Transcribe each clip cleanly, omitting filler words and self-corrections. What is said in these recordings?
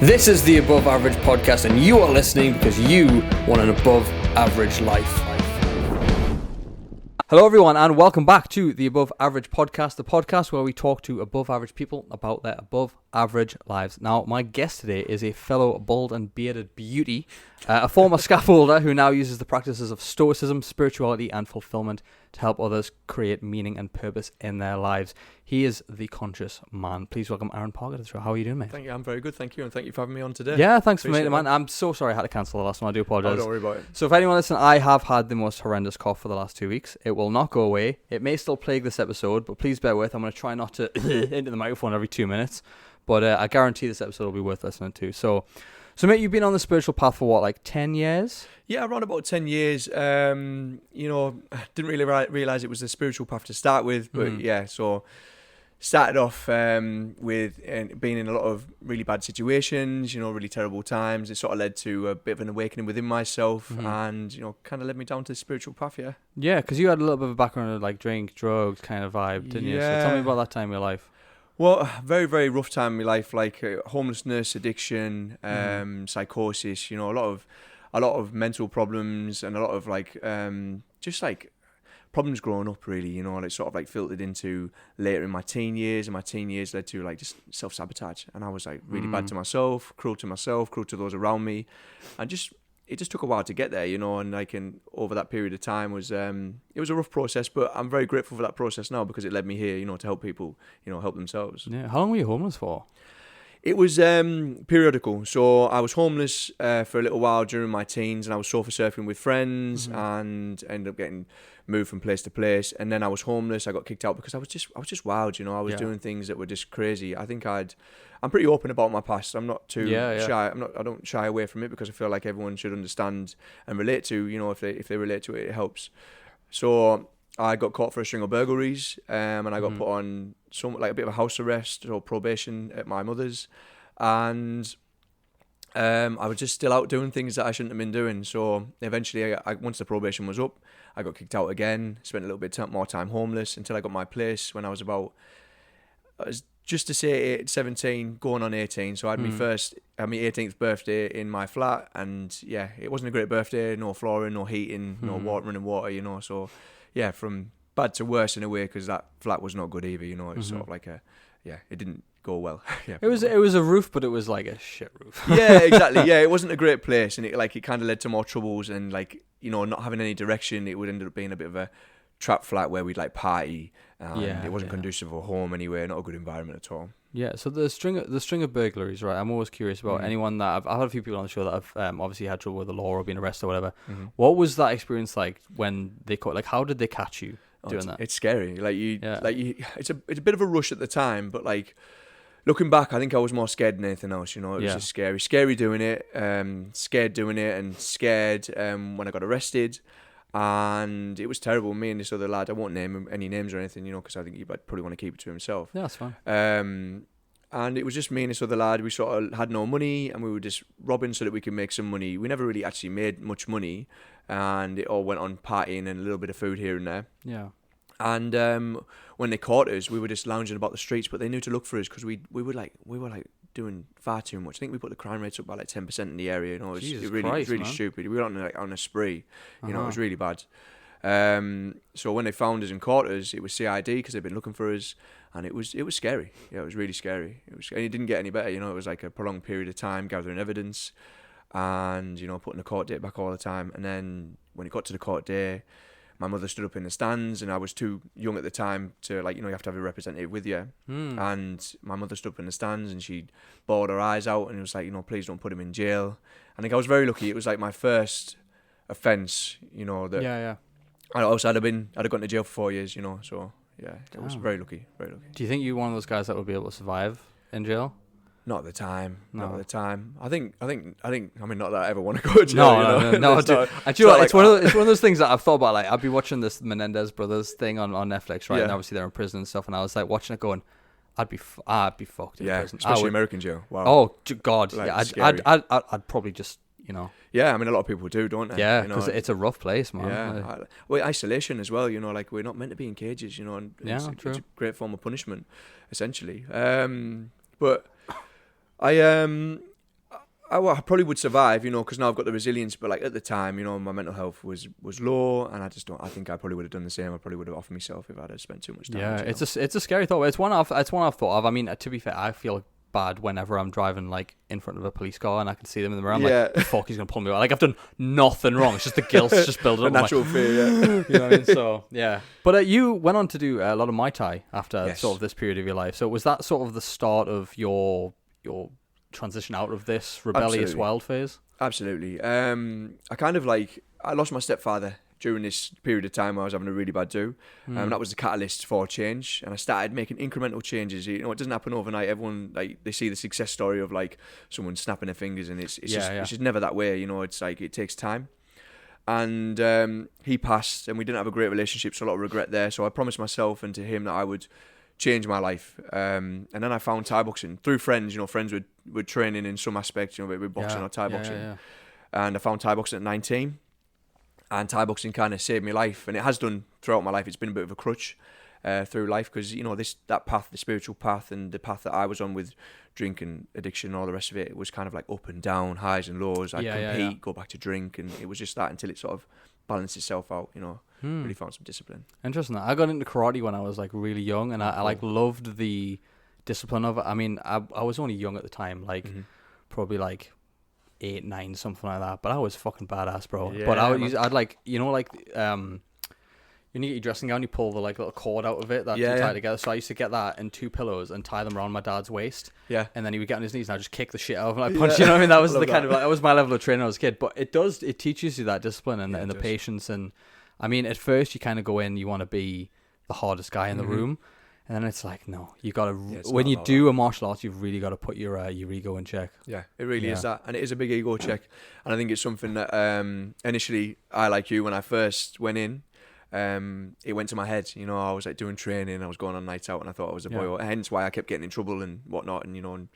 This is the Above Average Podcast, and you are listening because you want an above average life. Hello everyone, and welcome back to the Above Average Podcast, the podcast where we talk to above average people about their above average lives. Now, my guest today is a fellow bald and bearded beauty, a former scaffolder who now uses the practices of Stoicism, Spirituality, and Fulfillment to help others create meaning and purpose in their lives. He is the conscious man. Please welcome Aaron Parker to the show. How are you doing, mate? Thank you. I'm very good, thank you, and thank you for having me on today. Yeah, thanks Appreciate for making it, man. I'm so sorry I had to cancel the last one. I do apologise. Oh, don't worry about it. So if anyone listening, I have had the most horrendous cough for the last 2 weeks. It will not go away. It may still plague this episode, but please bear with. I'm going to try not to into the microphone every 2 minutes, but I guarantee this episode will be worth listening to. So mate, you've been on the spiritual path for what, like 10 years? Yeah, around about 10 years. I didn't really realise it was a spiritual path to start with, but yeah, so started off with being in a lot of really bad situations, really terrible times. It sort of led to a bit of an awakening within myself and, kind of led me down to the spiritual path, yeah. Yeah, because you had a little bit of a background of like drink, drugs kind of vibe, didn't you? So tell me about that time in your life. Well, very, very rough time in my life, like homelessness, addiction, psychosis, a lot of mental problems and a lot of just problems growing up, really, and it sort of like filtered into later in my teen years, and my teen years led to like just self-sabotage, and I was like really bad to myself, cruel to those around me, and it just took a while to get there, and over that period of time was it was a rough process, but I'm very grateful for that process now because it led me here, to help people, help themselves. Yeah. How long were you homeless for? It was periodical. So I was homeless for a little while during my teens, and I was sofa surfing with friends and ended up getting moved from place to place. And then I was homeless. I got kicked out because I was just wild. I was doing things that were just crazy. I'm pretty open about my past. I'm not too shy. I don't shy away from it because I feel like everyone should understand and relate to. If they relate to it, it helps. So I got caught for a string of burglaries, and I got put on a bit of a house arrest or probation at my mother's, and I was just still out doing things that I shouldn't have been doing. So eventually, once the probation was up, I got kicked out again. Spent a little bit more time homeless until I got my place when I was just to say 17, going on 18. So I had my 18th birthday in my flat, and yeah, it wasn't a great birthday. No flooring, no heating, no running water. So yeah, from bad to worse in a way, because that flat was not good either. It was sort of like it didn't go well. Yeah, it was a roof, but it was like a shit roof. Yeah, exactly. Yeah, it wasn't a great place, and it kind of led to more troubles, and not having any direction. It would end up being a bit of a trap flat where we'd party, and it wasn't conducive for home anyway. Not a good environment at all. Yeah, so the string of burglaries, right? I'm always curious about anyone that I've had a few people on the show that have obviously had trouble with the law or been arrested or whatever. What was that experience like when they caught? Like, how did they catch you doing that? It's scary. It's a bit of a rush at the time, but looking back, I think I was more scared than anything else. It was just scary doing it, scared doing it, and scared when I got arrested. And it was terrible. Me and this other lad, I won't name any names or anything, because I think he'd probably want to keep it to himself. Yeah, that's fine. And it was just me and this other lad. We sort of had no money, and we were just robbing so that we could make some money. We never really actually made much money, and it all went on partying and a little bit of food here and there. Yeah. And when they caught us, we were just lounging about the streets, but they knew to look for us because we were doing far too much. I think we put the crime rates up by 10% in the area. It was really stupid. We were on a spree. It was really bad. So when they found us and caught us, it was CID because they'd been looking for us, and it was scary. Yeah, it was really scary. And it didn't get any better. It was like a prolonged period of time gathering evidence, and putting the court date back all the time. And then when it got to the court day, my mother stood up in the stands, and I was too young at the time to you have to have a representative with you. And my mother stood up in the stands, and she bawled her eyes out, and it was like, please don't put him in jail. I think I was very lucky. It was like my first offence, that I'd have gone to jail for 4 years, so yeah, I was very lucky. Do you think you're one of those guys that would be able to survive in jail? Not at the time. No. Not at the time. I think. I mean, not that I ever want to go to jail. No. It's one of those things that I've thought about. Like, I've been watching this Menendez brothers thing on Netflix, right? Yeah. And obviously they're in prison and stuff. And I was like watching it, going, I'd be fucked in prison. Especially American jail. Wow. Oh God. I'd probably just. Yeah, I mean, a lot of people do, don't they? Yeah, because it's a rough place, man. Yeah, isolation as well. We're not meant to be in cages. And it's a great form of punishment, essentially. But I I probably would survive, you know, because now I've got the resilience. But like at the time, you know, my mental health was low, and I think I probably would have done the same. I probably would have offered myself if I'd have spent too much time. Yeah, it's a scary thought. It's one I've thought of. I mean, to be fair, I feel bad whenever I'm driving like in front of a police car and I can see them in the mirror. I'm like, fuck, he's gonna pull me over. Like I've done nothing wrong. It's just the guilt's just building up. A natural fear, yeah. You know what I mean? So yeah. But you went on to do a lot of Muay Thai after sort of this period of your life. So was that sort of the start of your transition out of this rebellious wild phase? Absolutely. I kind of I lost my stepfather during this period of time where I was having a really bad do. That was the catalyst for change, and I started making incremental changes. You know, it doesn't happen overnight. Everyone they see the success story of someone snapping their fingers, and it's just never that way. You know, it's it takes time. And he passed, and we didn't have a great relationship, so a lot of regret there. So I promised myself and to him that I would change my life. And then I found Thai boxing through friends. You know, friends were training in some aspect, you know, with boxing or Thai boxing. Yeah. And I found Thai boxing at 19. And Thai boxing kind of saved my life, and it has done throughout my life. It's been a bit of a crutch through life because, you know, that path, the spiritual path, and the path that I was on with drinking addiction and all the rest of it, it was kind of like up and down, highs and lows. I'd compete, go back to drink, and it was just that until it sort of balanced itself out, you know. Really found some discipline. Interesting. I got into karate when I was like really young, and I loved the discipline of it. I mean, I was only young at the time, probably 8, 9, something like that. But I was fucking badass, bro. Yeah, but I'd when you get your dressing gown, you pull the little cord out of it that you tie together. So I used to get that and 2 pillows and tie them around my dad's waist. Yeah. And then he would get on his knees and I'd just kick the shit out of him and punch. You know what I mean? That was the kind of that was my level of training when I was a kid. But it teaches you that discipline and the patience. And I mean, at first you kind of go in, you want to be the hardest guy in the room. And then it's like, no, you got to, when you do a martial arts, you've really got to put your ego in check. Yeah, it really is that. And it is a big ego check. And I think it's something that initially, I, like you, when I first went in, it went to my head. You know, I was doing training, I was going on nights out, and I thought I was a boy. Hence why I kept getting in trouble and whatnot, and, you know, and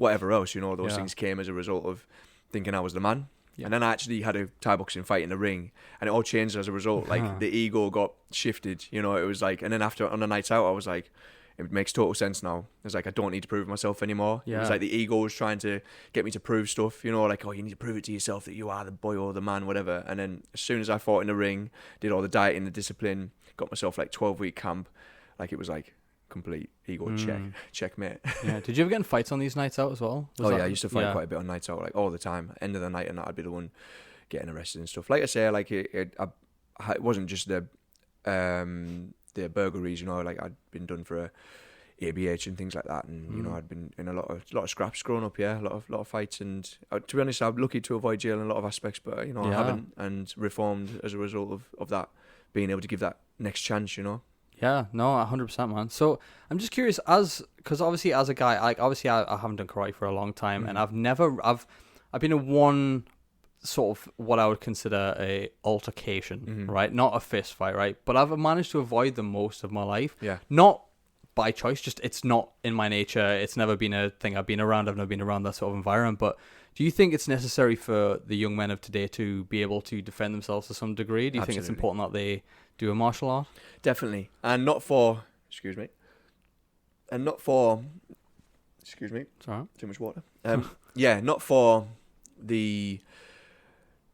whatever else, you know, those things came as a result of thinking I was the man. Yeah. And then I actually had a Thai boxing fight in the ring, and it all changed as a result. The ego got shifted, you know. It was and then after on the nights out, I was like, it makes total sense now. It's I don't need to prove myself anymore. Yeah. It was the ego was trying to get me to prove stuff, you know, oh, you need to prove it to yourself that you are the boy or the man, whatever. And then as soon as I fought in the ring, did all the dieting, the discipline, got myself 12-week camp, it was complete ego checkmate. Yeah. Did you ever get in fights on these nights out as well? I used to fight quite a bit on nights out, all the time. End of the night, and I'd be the one getting arrested and stuff. Like I say, it wasn't just the burglaries, you know. I'd been done for a ABH and things like that, and you know, I'd been in a lot of scraps growing up. Yeah, a lot of fights, and to be honest, I'm lucky to avoid jail in a lot of aspects, but you know, I haven't, and reformed as a result of that, being able to give that next chance, you know. Yeah, no, 100%, man. So I'm just curious, because obviously as a guy, I haven't done karate for a long time, and I've been in one sort of what I would consider a altercation, right? Not a fist fight, right? But I've managed to avoid them most of my life. Yeah. Not by choice, just it's not in my nature. It's never been a thing I've been around. I've never been around that sort of environment. But do you think it's necessary for the young men of today to be able to defend themselves to some degree? Do you think it's important that they do a martial art? Definitely. And not for, excuse me, sorry, too much water. Not for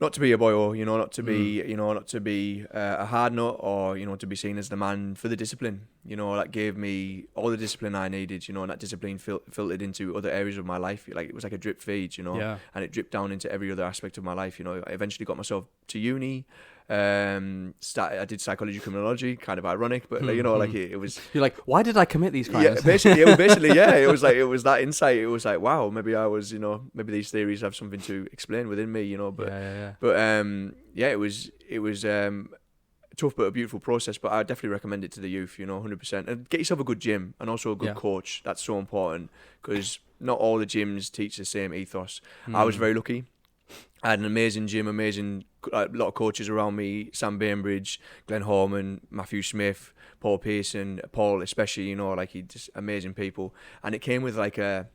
not to be a boy, or, you know, not to be, you know, not to be a hard nut, or, you know, to be seen as the man, for the discipline, you know, that gave me all the discipline I needed, you know, and that discipline filtered into other areas of my life. It was like a drip feed, you know, and it dripped down into every other aspect of my life. You know, I eventually got myself to uni. I did psychology, criminology, kind of ironic, but you know, it was. You're like, why did I commit these crimes? Yeah, basically, yeah. It was that insight. It was wow, maybe I was, you know, maybe these theories have something to explain within me, you know. But it was tough but a beautiful process. But I definitely recommend it to the youth, you know, 100%. And get yourself a good gym and also a good coach. That's so important, because not all the gyms teach the same ethos. I was very lucky. I had an amazing gym, a lot of coaches around me, Sam Bainbridge, Glenn Horman, Matthew Smith, Paul Pearson, Paul especially, you know, just amazing people. And it came with an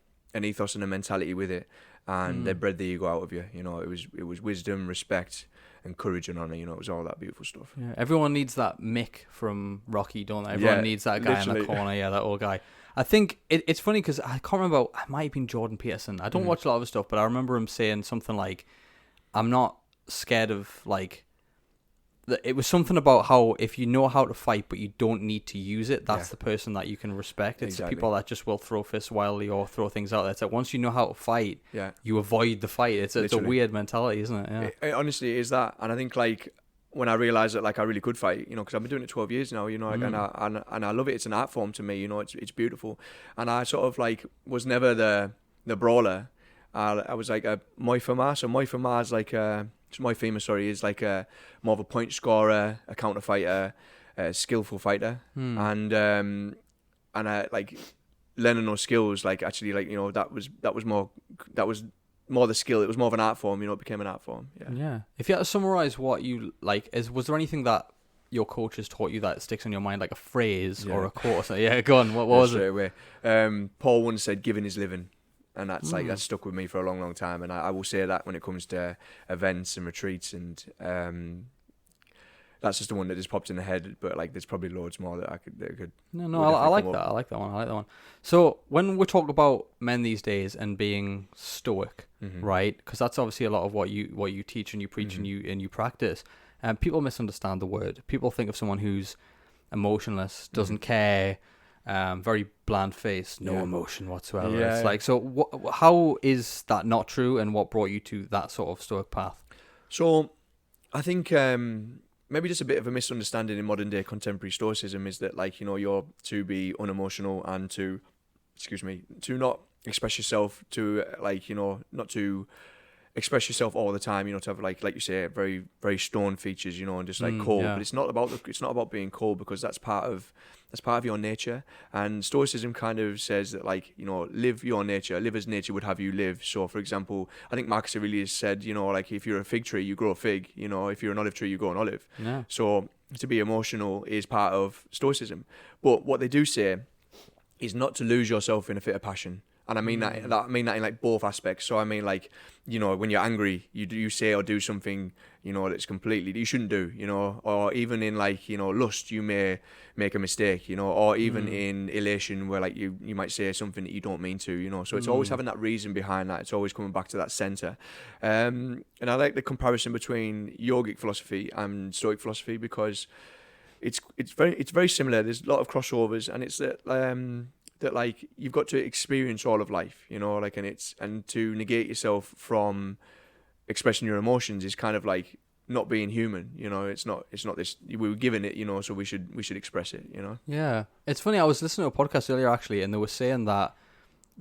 ethos and a mentality with it, and they bred the ego out of you. You know, it was wisdom, respect, courage and honor. You know, it was all that beautiful stuff. Yeah, everyone needs that Mick from Rocky, don't they? Everyone needs that guy in the corner. Yeah, that old guy. I think it's funny because I can't remember. It might have been Jordan Peterson. I don't watch a lot of his stuff, but I remember him saying something like, "I'm not scared of like." It was something about how if you know how to fight but you don't need to use it, that's the person that you can respect. It's the people that just will throw fists wildly or throw things out there. It's like once you know how to fight, you avoid the fight. It's a weird mentality, isn't it? Yeah. It honestly is that. And I think like when I realised that like I really could fight, you know, because I've been doing it 12 years now, you know, like, and I love it. It's an art form to me, you know, it's beautiful. And I sort of like was never the brawler. I was like a Muay Thai. So Muay Thai is like Muay Thai, is like more of a point scorer, a counter fighter, a skillful fighter, and like learning those skills. Like actually, like, you know, that was more the skill. It was more of an art form. You know, it became an art form. Yeah. Yeah. If you had to summarize what you like, was there anything that your coaches taught you that sticks in your mind, like a phrase or a quote or something? Yeah, go on. What was it? Straight away. Paul once said, "Giving is living." And that's like that's stuck with me for a long, long time. And I will say that when it comes to events and retreats, and that's just the one that just popped in the head. But like, there's probably loads more that I could. No, I like that. I like that one. So when we talk about men these days and being stoic, right? Because that's obviously a lot of what you teach and you preach and you practice. And people misunderstand the word. People think of someone who's emotionless, doesn't care. Very bland face, no emotion whatsoever. It's like, so how is that not true, and what brought you to that sort of stoic path? So I think maybe just a bit of a misunderstanding in modern day contemporary stoicism is that, like, you know, you're to be unemotional and to not express yourself, to like, you know, not to express yourself all the time, you know, to have like you say, very, very stone features, you know, and just like cold. But it's not about being cold, because that's part of your nature. And Stoicism kind of says that, like, you know, live your nature, live as nature would have you live. So for example, I think Marcus Aurelius said, you know, like, if you're a fig tree, you grow a fig, you know, if you're an olive tree, you grow an olive. So to be emotional is part of Stoicism. But what they do say is not to lose yourself in a fit of passion. And I mean that in like both aspects. So I mean, like, you know, when you're angry, you say or do something, you know, that's completely you shouldn't do, you know, or even in, like, you know, lust, you may make a mistake, you know, or even in elation, where like you might say something that you don't mean to, you know. So it's always having that reason behind that. It's always coming back to that center. And I like the comparison between yogic philosophy and Stoic philosophy, because it's very similar. There's a lot of crossovers, and it's that like you've got to experience all of life, you know, like, and to negate yourself from expressing your emotions is kind of like not being human, you know. It's not this, we were given it, you know, so we should express it, you know. Yeah, it's funny, I was listening to a podcast earlier actually, and they were saying that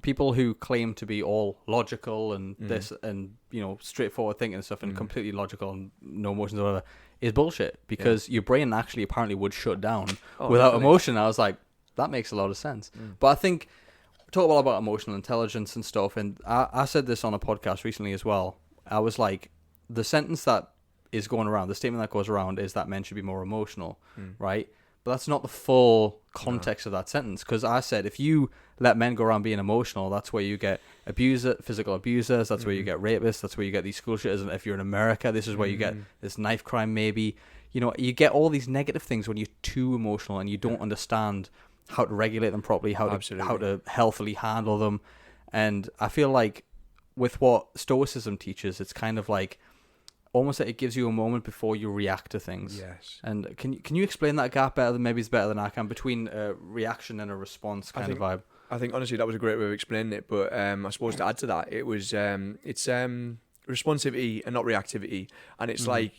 people who claim to be all logical and this and, you know, straightforward thinking and stuff and completely logical and no emotions or whatever is bullshit, because your brain actually apparently would shut down without emotion. I was like, that makes a lot of sense. But I think we talk a lot about emotional intelligence and stuff, and I said this on a podcast recently as well. I was like, the sentence that is going around, the statement that goes around is that men should be more emotional, right? But that's not the full context of that sentence, because I said if you let men go around being emotional, that's where you get physical abusers, that's where you get rapists, that's where you get these school shooters, and if you're in America, this is where you get this knife crime maybe. You know, you get all these negative things when you're too emotional and you don't understand how to regulate them properly, how to healthily handle them. And I feel like with what Stoicism teaches, it's kind of like almost that it gives you a moment before you react to things. Yes. And can you explain that gap better than maybe it's better than I can between a reaction and a response kind of vibe? I think honestly that was a great way of explaining it. But I suppose to add to that, it was it's responsivity and not reactivity, and it's like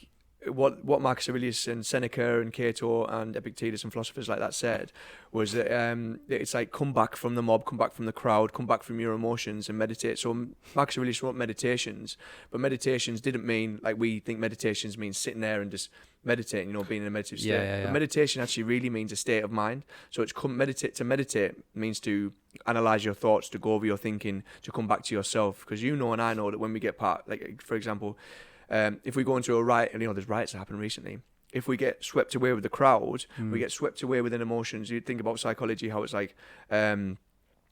what Marcus Aurelius and Seneca and Cato and Epictetus and philosophers like that said was that it's like come back from the mob, come back from the crowd, come back from your emotions and meditate. So Marcus Aurelius wrote meditations, but meditations didn't mean like we think meditations means sitting there and just meditating, you know, being in a meditative state. But meditation actually really means a state of mind. So it's meditate means to analyze your thoughts, to go over your thinking, to come back to yourself. Because you know and I know that when we get like for example, if we go into a riot, and you know there's riots that happened recently, if we get swept away with the crowd, we get swept away within emotions. You think about psychology, how it's like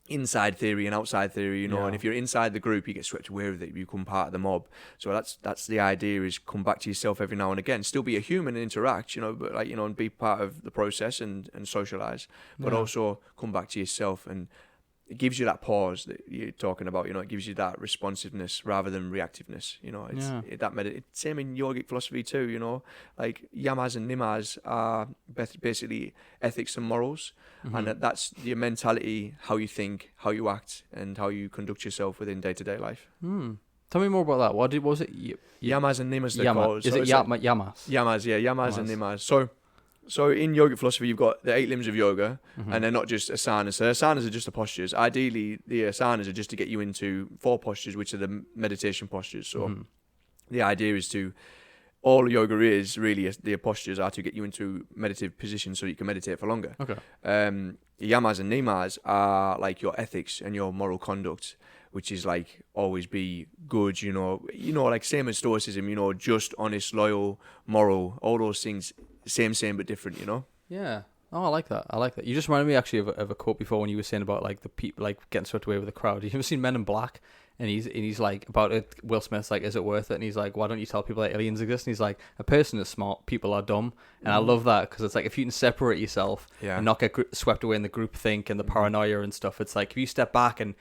inside theory and outside theory, you know. Yeah. And if you're inside the group, you get swept away with it. You become part of the mob. So that's the idea: is come back to yourself every now and again. Still be a human and interact, you know, but like, you know, and be part of the process and socialize. But also come back to yourself, and it gives you that pause that you're talking about. You know, it gives you that responsiveness rather than reactiveness. You know, it's same in yogic philosophy too. You know, like yamas and niyamas are basically ethics and morals, and that's your mentality, how you think, how you act, and how you conduct yourself within day-to-day life. Tell me more about that. What was it? Yamas and niyamas, they're called. Is it yamas? Yamas, yeah, yamas and niyamas. So in yogic philosophy, you've got the 8 limbs of yoga, and they're not just asanas. So asanas are just the postures. Ideally, the asanas are just to get you into 4 postures, which are the meditation postures. So the idea is all yoga is really, the postures are to get you into meditative positions so you can meditate for longer. Okay. Yamas and niyamas are like your ethics and your moral conduct, which is like always be good, you know, like same as Stoicism, you know, just, honest, loyal, moral, all those things. Same but different, you know. Yeah. Oh, I like that. You just reminded me actually of a quote before when you were saying about like the people like getting swept away with the crowd. You ever seen Men in Black? And he's like about it. Will Smith's like, is it worth it? And he's like, why don't you tell people that aliens exist? And he's like, a person is smart, people are dumb. And I love that because it's like if you can separate yourself and not get swept away in the group think and the paranoia and stuff. It's like if you step back, and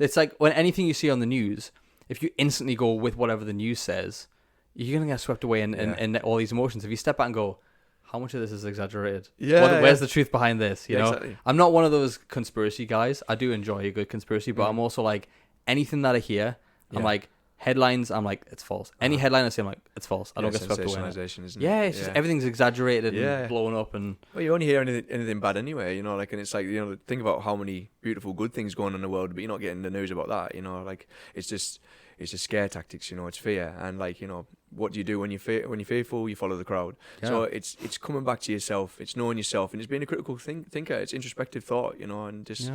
it's like when anything you see on the news, if you instantly go with whatever the news says, you're gonna get swept away in all these emotions. If you step back and go, how much of this is exaggerated? Where's the truth behind this? You know, exactly. I'm not one of those conspiracy guys. I do enjoy a good conspiracy, but I'm also like, anything that I hear, I'm like, headlines, I'm like, it's false. Any headline I see, I'm like, it's false. I don't get swept away. Sensationalization, isn't it? Yeah, it's just everything's exaggerated and blown up. And well, you only hear anything bad anyway, you know, like, and it's like, you know, think about how many beautiful, good things going on in the world, but you're not getting the news about that, you know, like, it's just scare tactics, you know, it's fear. And like, you know, what do you do when you're fearful? You follow the crowd. Yeah. So it's coming back to yourself, it's knowing yourself, and it's being a critical thinker, it's introspective thought, you know, and just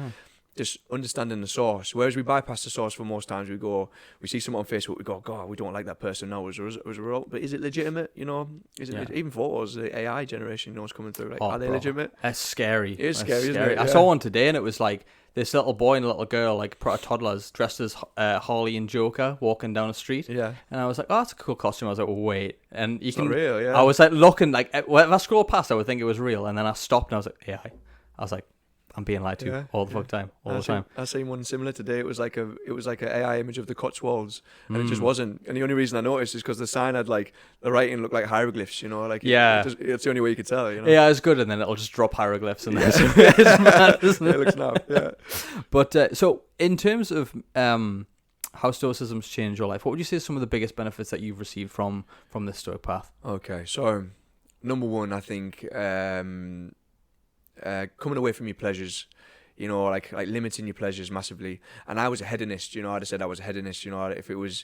understanding the source. Whereas we bypass the source for most times. We see someone on Facebook, we go, God, we don't like that person now as a result. But is it legitimate? You know, is it even photos, the AI generation, you know, what's coming through? Like, are they legitimate? That's scary. It is scary, isn't it? I saw one today, and it was like this little boy and a little girl, like toddlers, dressed as Harley and Joker, walking down a street. Yeah. And I was like, oh, that's a cool costume. I was like, well, wait. And it's not real, yeah. I was like looking, like, if I scroll past, I would think it was real. And then I stopped and I was like, AI. I was like, I'm being lied to all the time. I seen one similar today. It was like a AI image of the Cotswolds, and it just wasn't. And the only reason I noticed is because the sign had like the writing looked like hieroglyphs. You know, like it's the only way you could tell. You know? Yeah, it's good, and then it'll just drop hieroglyphs, and it's mad, isn't it? It looks now. Yeah. But so in terms of how Stoicism's changed your life, what would you say are some of the biggest benefits that you've received from this Stoic path? Okay, so number one, I think. Coming away from your pleasures, you know, like limiting your pleasures massively. And I was a hedonist, you know. I'd have said I was a hedonist, you know. If it was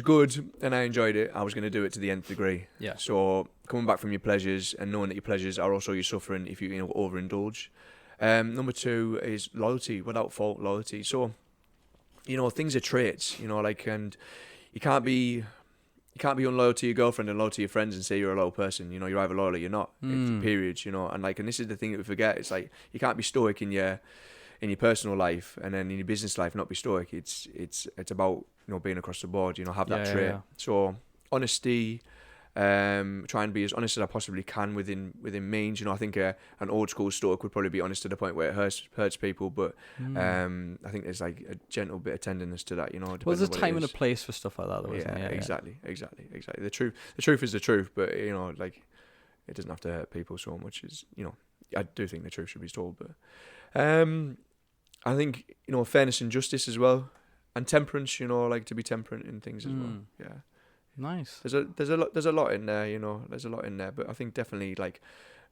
good and I enjoyed it, I was going to do it to the nth degree. Yeah. So coming back from your pleasures and knowing that your pleasures are also your suffering if you overindulge. Number two is loyalty, without fault loyalty. So, you know, things are traits, you know, like, and you can't be unloyal to your girlfriend and loyal to your friends and say you're a loyal person. You know, you're either loyal or you're not. It's periods, you know. And like, and this is the thing that we forget. It's like you can't be stoic in your personal life and then in your business life not be stoic. It's about, you know, being across the board. You know, have that trait. Yeah. So honesty. Try and be as honest as I possibly can within means. You know, I think an old school stoic would probably be honest to the point where it hurts people, but I think there's like a gentle bit of tenderness to that. You know, well, there's a time and a place for stuff like that, though, isn't there? Exactly. The truth is the truth, but you know, like, it doesn't have to hurt people so much as, you know. I do think the truth should be told, but I think, you know, fairness and justice as well, and temperance. You know, like to be temperate in things as well. Yeah. Nice. There's a lot in there, you know. There's a lot in there, but I think definitely like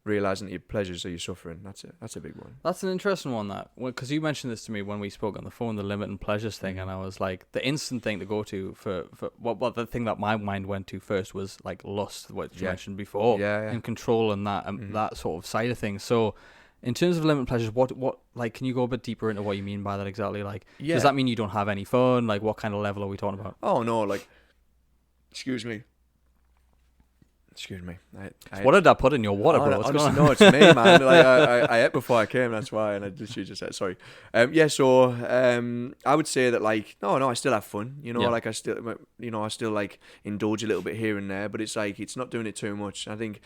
realizing that your pleasures are your suffering. That's a big one. That's an interesting one, that, because you mentioned this to me when we spoke on the phone, the limit and pleasures thing, and I was like, the instant thing to go to for what the thing that my mind went to first was like lust, what you mentioned before, and control and that that sort of side of things. So, in terms of limit and pleasures, what like, can you go a bit deeper into what you mean by that exactly? Like, does that mean you don't have any fun? Like, what kind of level are we talking about? Oh no, like. Excuse me. Excuse me. What did I put in your water, bro? What's Honestly, going on? no, it's me, man. Like I ate before I came, that's why, and I literally just said sorry. I would say that like no, I still have fun. You know, Yeah. like I still like indulge a little bit here and there, but it's like it's not doing it too much. I think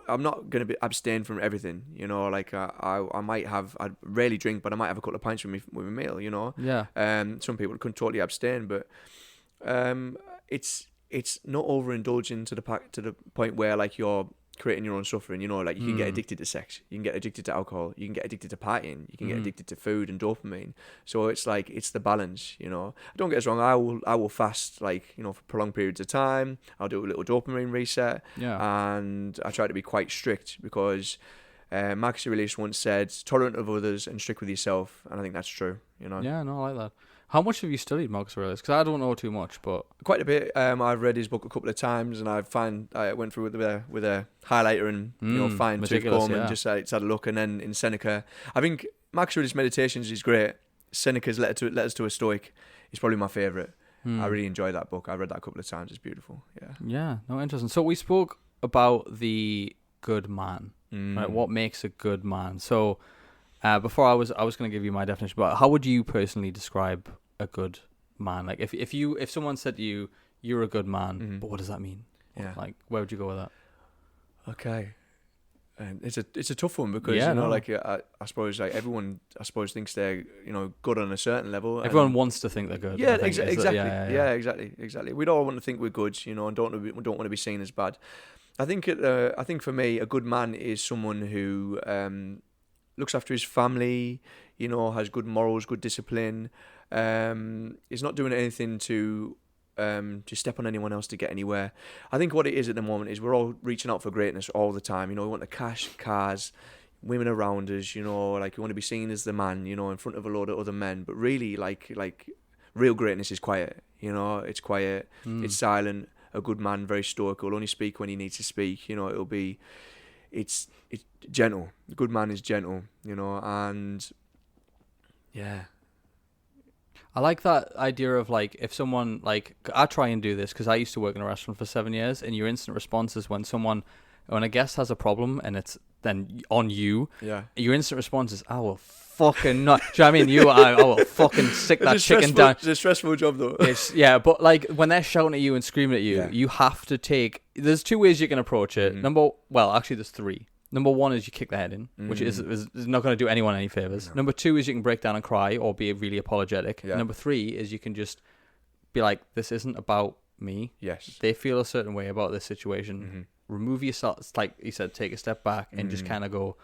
I'm not gonna be abstain from everything. You know, like I rarely drink, but I might have a couple of pints with my meal. You know. Yeah. Some people couldn't totally abstain, but it's not overindulging to the point where like you're creating your own suffering. You know, like you can get addicted to sex, you can get addicted to alcohol, you can get addicted to partying, you can get addicted to food and dopamine. So it's like it's the balance. You know, don't get us wrong. I will fast like for prolonged periods of time. I'll do a little dopamine reset. Yeah. And I try to be quite strict because Marcus Aurelius once said, "Tolerant of others and strict with yourself," and I think that's true. You know. Yeah, no, I like that. How much have you studied Marcus Aurelius? Because I don't know too much, but Quite a bit. I've read his book a couple of times, and I went through it with a highlighter and fine tooth comb and just had a look. And then in Seneca, I think Marcus Aurelius' Meditations is great. Seneca's Letters to a Stoic is probably my favourite. I really enjoy that book. I read that a couple of times. It's beautiful. Yeah. Yeah, no, interesting. So we spoke about the good man, right? What makes a good man? So before I was going to give you my definition, but how would you personally describe a good man? Like if someone said to you, "You're a good man," but what does that mean? Yeah. Like where would you go with that? Okay. And it's a tough one because like I suppose like everyone thinks they're good on a certain level. Everyone wants to think they're good. Yeah, exactly. We don't want to think we're good, and don't want to be seen as bad. I think for me, a good man is someone who looks after his family, has good morals, good discipline. Is not doing anything to step on anyone else to get anywhere. I think what it is at the moment is we're all reaching out for greatness all the time. We want the cash, cars, women around us. Like we want to be seen as the man. In front of a load of other men. But really, like real greatness is quiet. It's quiet. It's silent. A good man, very stoic, will only speak when he needs to speak. It's gentle. A good man is gentle. And yeah. I like that idea of like if someone like I try and do this because I used to work in a restaurant for 7 years, and your instant response is when a guest has a problem and it's then on you. Yeah. Your instant response is, "I will fucking not." Do you know what I mean? I will fucking stick that chicken down. It's a stressful job though. But like when they're shouting at you and screaming at you, you have to take. There's two ways you can approach it. There's three. Number one is you kick the head in, which is not going to do anyone any favors. No. Number two is you can break down and cry or be really apologetic. Yeah. Number three is you can just be like, "This isn't about me." Yes. They feel a certain way about this situation. Remove yourself. It's like you said, take a step back and just kind of go,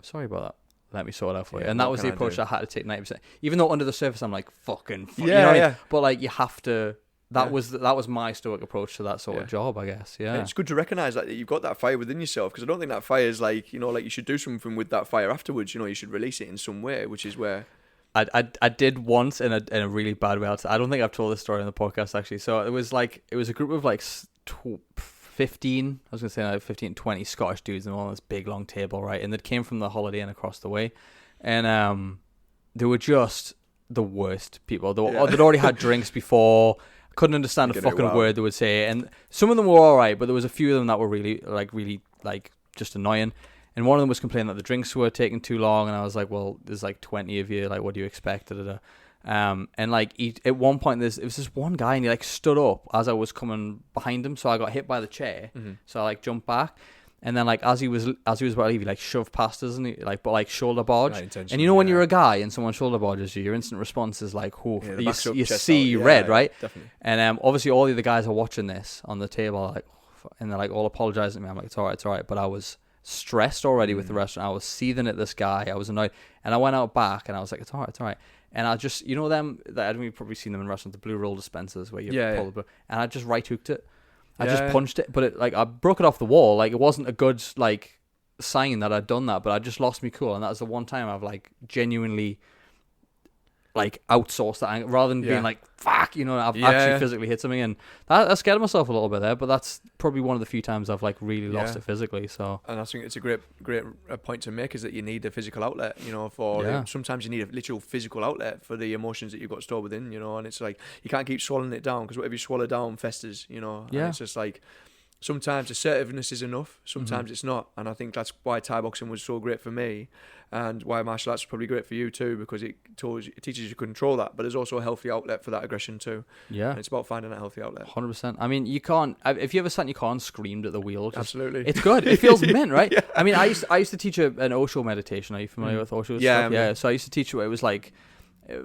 "Sorry about that. Let me sort it out for you." And that was the approach I had to take 90%. Even though under the surface I'm like, fucking. You know what I mean? But like you have to. That was my stoic approach to that sort of job, I guess. Yeah. And it's good to recognize that you've got that fire within yourself, because I don't think that fire is like like you should do something with that fire afterwards. You should release it in some way, which is where. I did once in a really bad way. I don't think I've told this story on the podcast actually. So it was a group of like 15. I was gonna say like 15, 20 Scottish dudes and all on this big long table, right? And they came from the Holiday Inn across the way, and they were just the worst people. They'd already had drinks before. Couldn't understand a fucking word they would say, and some of them were all right, but there was a few of them that were really just annoying. And one of them was complaining that the drinks were taking too long, and I was like, "Well, there's like 20 of you. Like, what do you expect?" And like at one point, it was this one guy, and he like stood up as I was coming behind him, so I got hit by the chair. So I like jumped back. And then, like, as he was about to leave, he, like, shoved past us, and he, like, shoulder barge. And when you're a guy and someone shoulder barges you, your instant response is like, you see red, right? Definitely. And obviously all the other guys are watching this on the table, like, and they're, like, all apologizing to me. I'm like, it's all right. But I was stressed already with the restaurant. I was seething at this guy. I was annoyed. And I went out back, and I was like, it's all right. And I just, them, I don't you've probably seen them in restaurants, the blue roll dispensers where you pull the blue. And I just right-hooked it. I just punched it, but I broke it off the wall. Like, it wasn't a good, like, sign that I'd done that, but I just lost me cool. And that was the one time I've, like, genuinely, like, outsourced that rather than being like, fuck, I've actually physically hit something. And I scared myself a little bit there, but that's probably one of the few times I've, like, really lost it physically. So. And I think it's a great point to make, is that you need a physical outlet, sometimes you need a literal physical outlet for the emotions that you've got stored within, and it's like, you can't keep swallowing it down, because whatever you swallow down festers, and it's just like, sometimes assertiveness is enough, sometimes it's not, and I think that's why Thai boxing was so great for me, and why martial arts is probably great for you too, because it teaches you to control that, but there's also a healthy outlet for that aggression too. Yeah, and it's about finding that healthy outlet. 100%. I mean, you can't. If you ever sat in your car and screamed at the wheel, Absolutely, it's good. It feels mint, right? Yeah. I mean, I used to teach an Osho meditation. Are you familiar with Osho stuff? Yeah. So I used to teach it was like.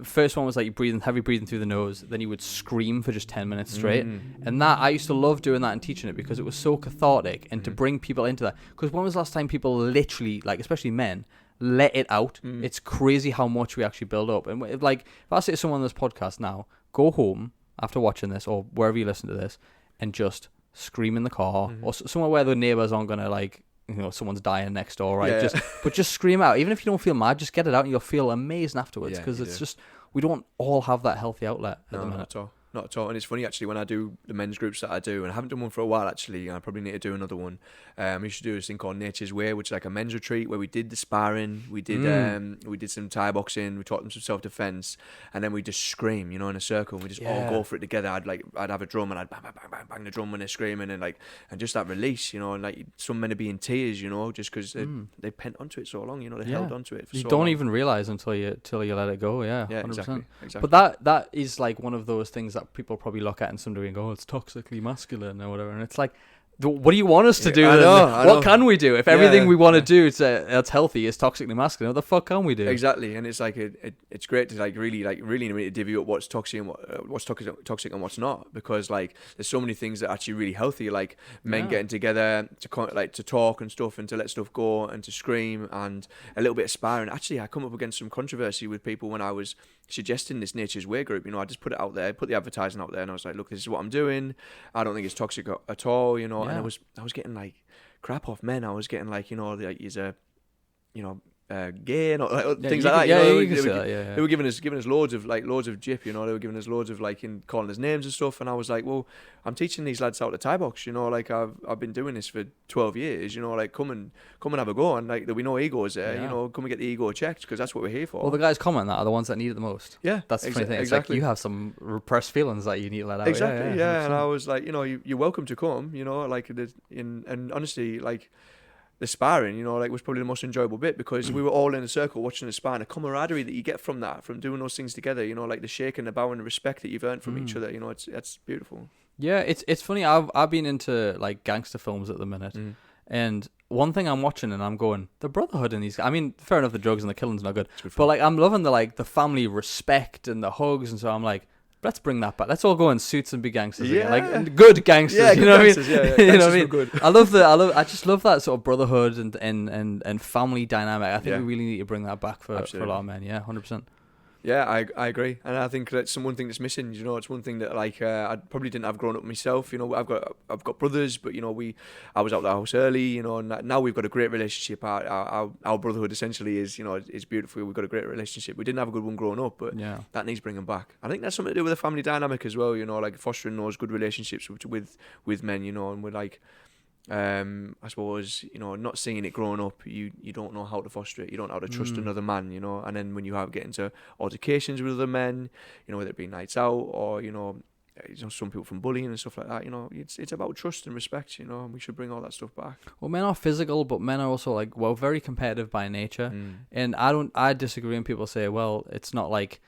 First one was like you heavy breathing through the nose, then you would scream for just 10 minutes straight, and that I used to love doing that and teaching it because it was so cathartic, and to bring people into that, because when was the last time people literally, like especially men, let it out? It's crazy how much we actually build up. And like if I say to someone on this podcast now, go home after watching this or wherever you listen to this and just scream in the car or somewhere where the neighbors aren't gonna like, you know, someone's dying next door, right? Yeah. But just scream out. Even if you don't feel mad, just get it out and you'll feel amazing afterwards, Yeah, because you it's do. just, we don't all have that healthy outlet at the Not minute. at all. Not at all. And it's funny actually when I do the men's groups that I do, and I haven't done one for a while actually, and I probably need to do another one. I used to do this thing called Nature's Way, which is like a men's retreat where we did the sparring, we did some Thai boxing, we taught them some self defense, and then we just scream, you know, in a circle, and we just all go for it together. I'd have a drum and I'd bang bang bang bang bang the drum when they're screaming, and just that release, you know, and like some men would be in tears, you know, just because they pent onto it so long, you know, they held onto it for you so don't long. even realize until you let it go. Yeah, 100%. Exactly. But that is like one of those things that people probably look at in some degree and go, oh, it's toxically masculine or whatever, and it's like, what do you want us to do? I know. What can we do if everything we want to do that's healthy is toxically masculine? What the fuck can we do? Exactly, and it's like it's great to really divvy up what's toxic and what's toxic and what's not, because like there's so many things that are actually really healthy, like men getting together to talk and stuff, and to let stuff go and to scream, and a little bit of sparring. Actually, I come up against some controversy with people when I was suggesting this Nature's Way group. You know, I just put it out there, put the advertising out there, and I was like, look, this is what I'm doing. I don't think it's toxic at all, you know. And I was getting like crap off men. I was getting like, you know, like he's a, you know, gay and things like that. They were giving us loads of jip, you know. They were giving us loads of like calling us names and stuff. And I was like, well, I'm teaching these lads how to Thai box, you know. Like I've been doing this for 12 years, you know. Like come and have a go, and like there'll be no egos there, you know. Come and get the ego checked, because that's what we're here for. Well, the guys comment that are the ones that need it the most. Yeah, that's the funny thing. It's exactly. like you have some repressed feelings that you need to let out. Exactly. Yeah. And I was like, you know, you're welcome to come, you know. Like and honestly, like, the sparring, you know, like was probably the most enjoyable bit, because we were all in a circle watching the sparring, the camaraderie that you get from that, from doing those things together, you know, like the shake and the bow and the respect that you've earned from each other, you know, it's beautiful. Yeah, it's funny. I've been into like gangster films at the minute, and one thing I'm watching and I'm going, the brotherhood in these. I mean, fair enough, the drugs and the killing's not good, but like I'm loving the family respect and the hugs, and so I'm like, let's bring that back. Let's all go in suits and be gangsters again. Like good gangsters. Yeah, you know what I mean? Yeah. You know what I mean? Good. I just love that sort of brotherhood and family dynamic. I think we really need to bring that back for a lot of men. Yeah, 100%. Yeah, I agree, and I think that's one thing that's missing. You know, it's one thing that like I probably didn't have growing up myself. You know, I've got brothers, but you know, I was out the house early. You know, and now we've got a great relationship. Our brotherhood essentially is, you know, is beautiful. We've got a great relationship. We didn't have a good one growing up, but that needs bringing back. I think that's something to do with the family dynamic as well. You know, like fostering those good relationships with men. You know, and we're like. I suppose, you know, not seeing it growing up, you don't know how to foster it. You don't know how to trust another man, you know. And then when you get into altercations with other men, you know, whether it be nights out or you know some people from bullying and stuff like that, you know, it's about trust and respect, you know, and we should bring all that stuff back. Well, men are physical, but men are also like very competitive by nature, and I disagree when people say, well, it's not like,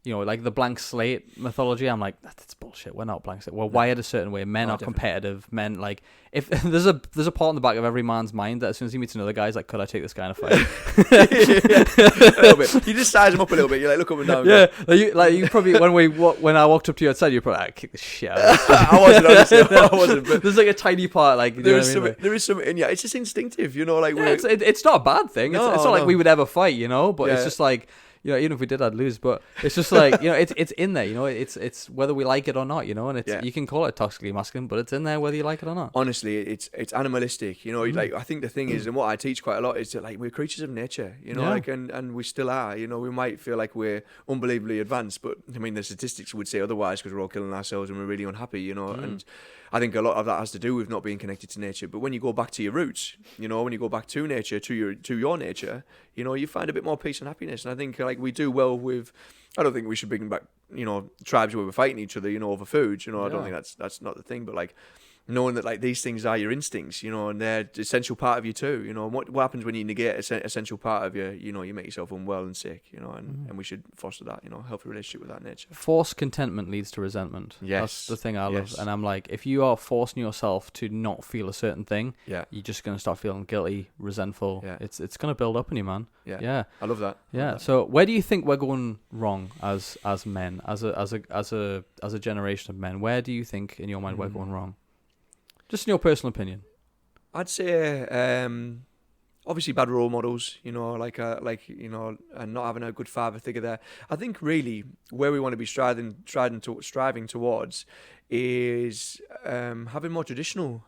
you know, like the blank slate mythology. I'm like, that's bullshit. We're not blank slate. We're wired a certain way. Men are competitive. Men, like, if there's a part in the back of every man's mind that as soon as he meets another guy, he's like, could I take this guy in a fight? A little bit. You just size him up a little bit. You're like, look up and down. Yeah, like you probably when I walked up to you outside, you probably kick the shit out of me. I wasn't, honestly. I wasn't. But there's like a tiny part, like there is something in you. It's just instinctive, you know. Like it's not a bad thing. It's not like we would ever fight, you know. But it's just like, you know, even if we did, I'd lose. But it's just like, you know, it's in there, you know. It's whether we like it or not, you know. And you can call it toxically masculine, but it's in there whether you like it or not. Honestly, it's animalistic, you know. Like I think the thing is, and what I teach quite a lot is that like we're creatures of nature, you know. Like and we still are, you know. We might feel like we're unbelievably advanced, but I mean the statistics would say otherwise, because we're all killing ourselves and we're really unhappy, you know. And I think a lot of that has to do with not being connected to nature. But when you go back to your roots, you know, when you go back to nature, to your nature, you know, you find a bit more peace and happiness. And I think like we do well with. I don't think we should bring back, you know, tribes where we're fighting each other, you know, over food. You know, I don't think that's not the thing. But like, knowing that like these things are your instincts, you know, and they're an essential part of you too, you know. And what happens when you negate an essential part of you, you know, you make yourself unwell and sick, you know, and we should foster that, you know, healthy relationship with that nature. Forced contentment leads to resentment. Yes. That's the thing I love. Yes. And I'm like, if you are forcing yourself to not feel a certain thing, Yeah. you're just going to start feeling guilty, resentful. Yeah. It's going to build up in you, man. Yeah. Yeah. I love that. Yeah. So where do you think we're going wrong as men, as a generation of men? Where do you think in your mind we're going wrong? Just in your personal opinion. I'd say obviously bad role models, you know, like you know, and not having a good father figure there. I think really where we want to be striving towards is having more traditional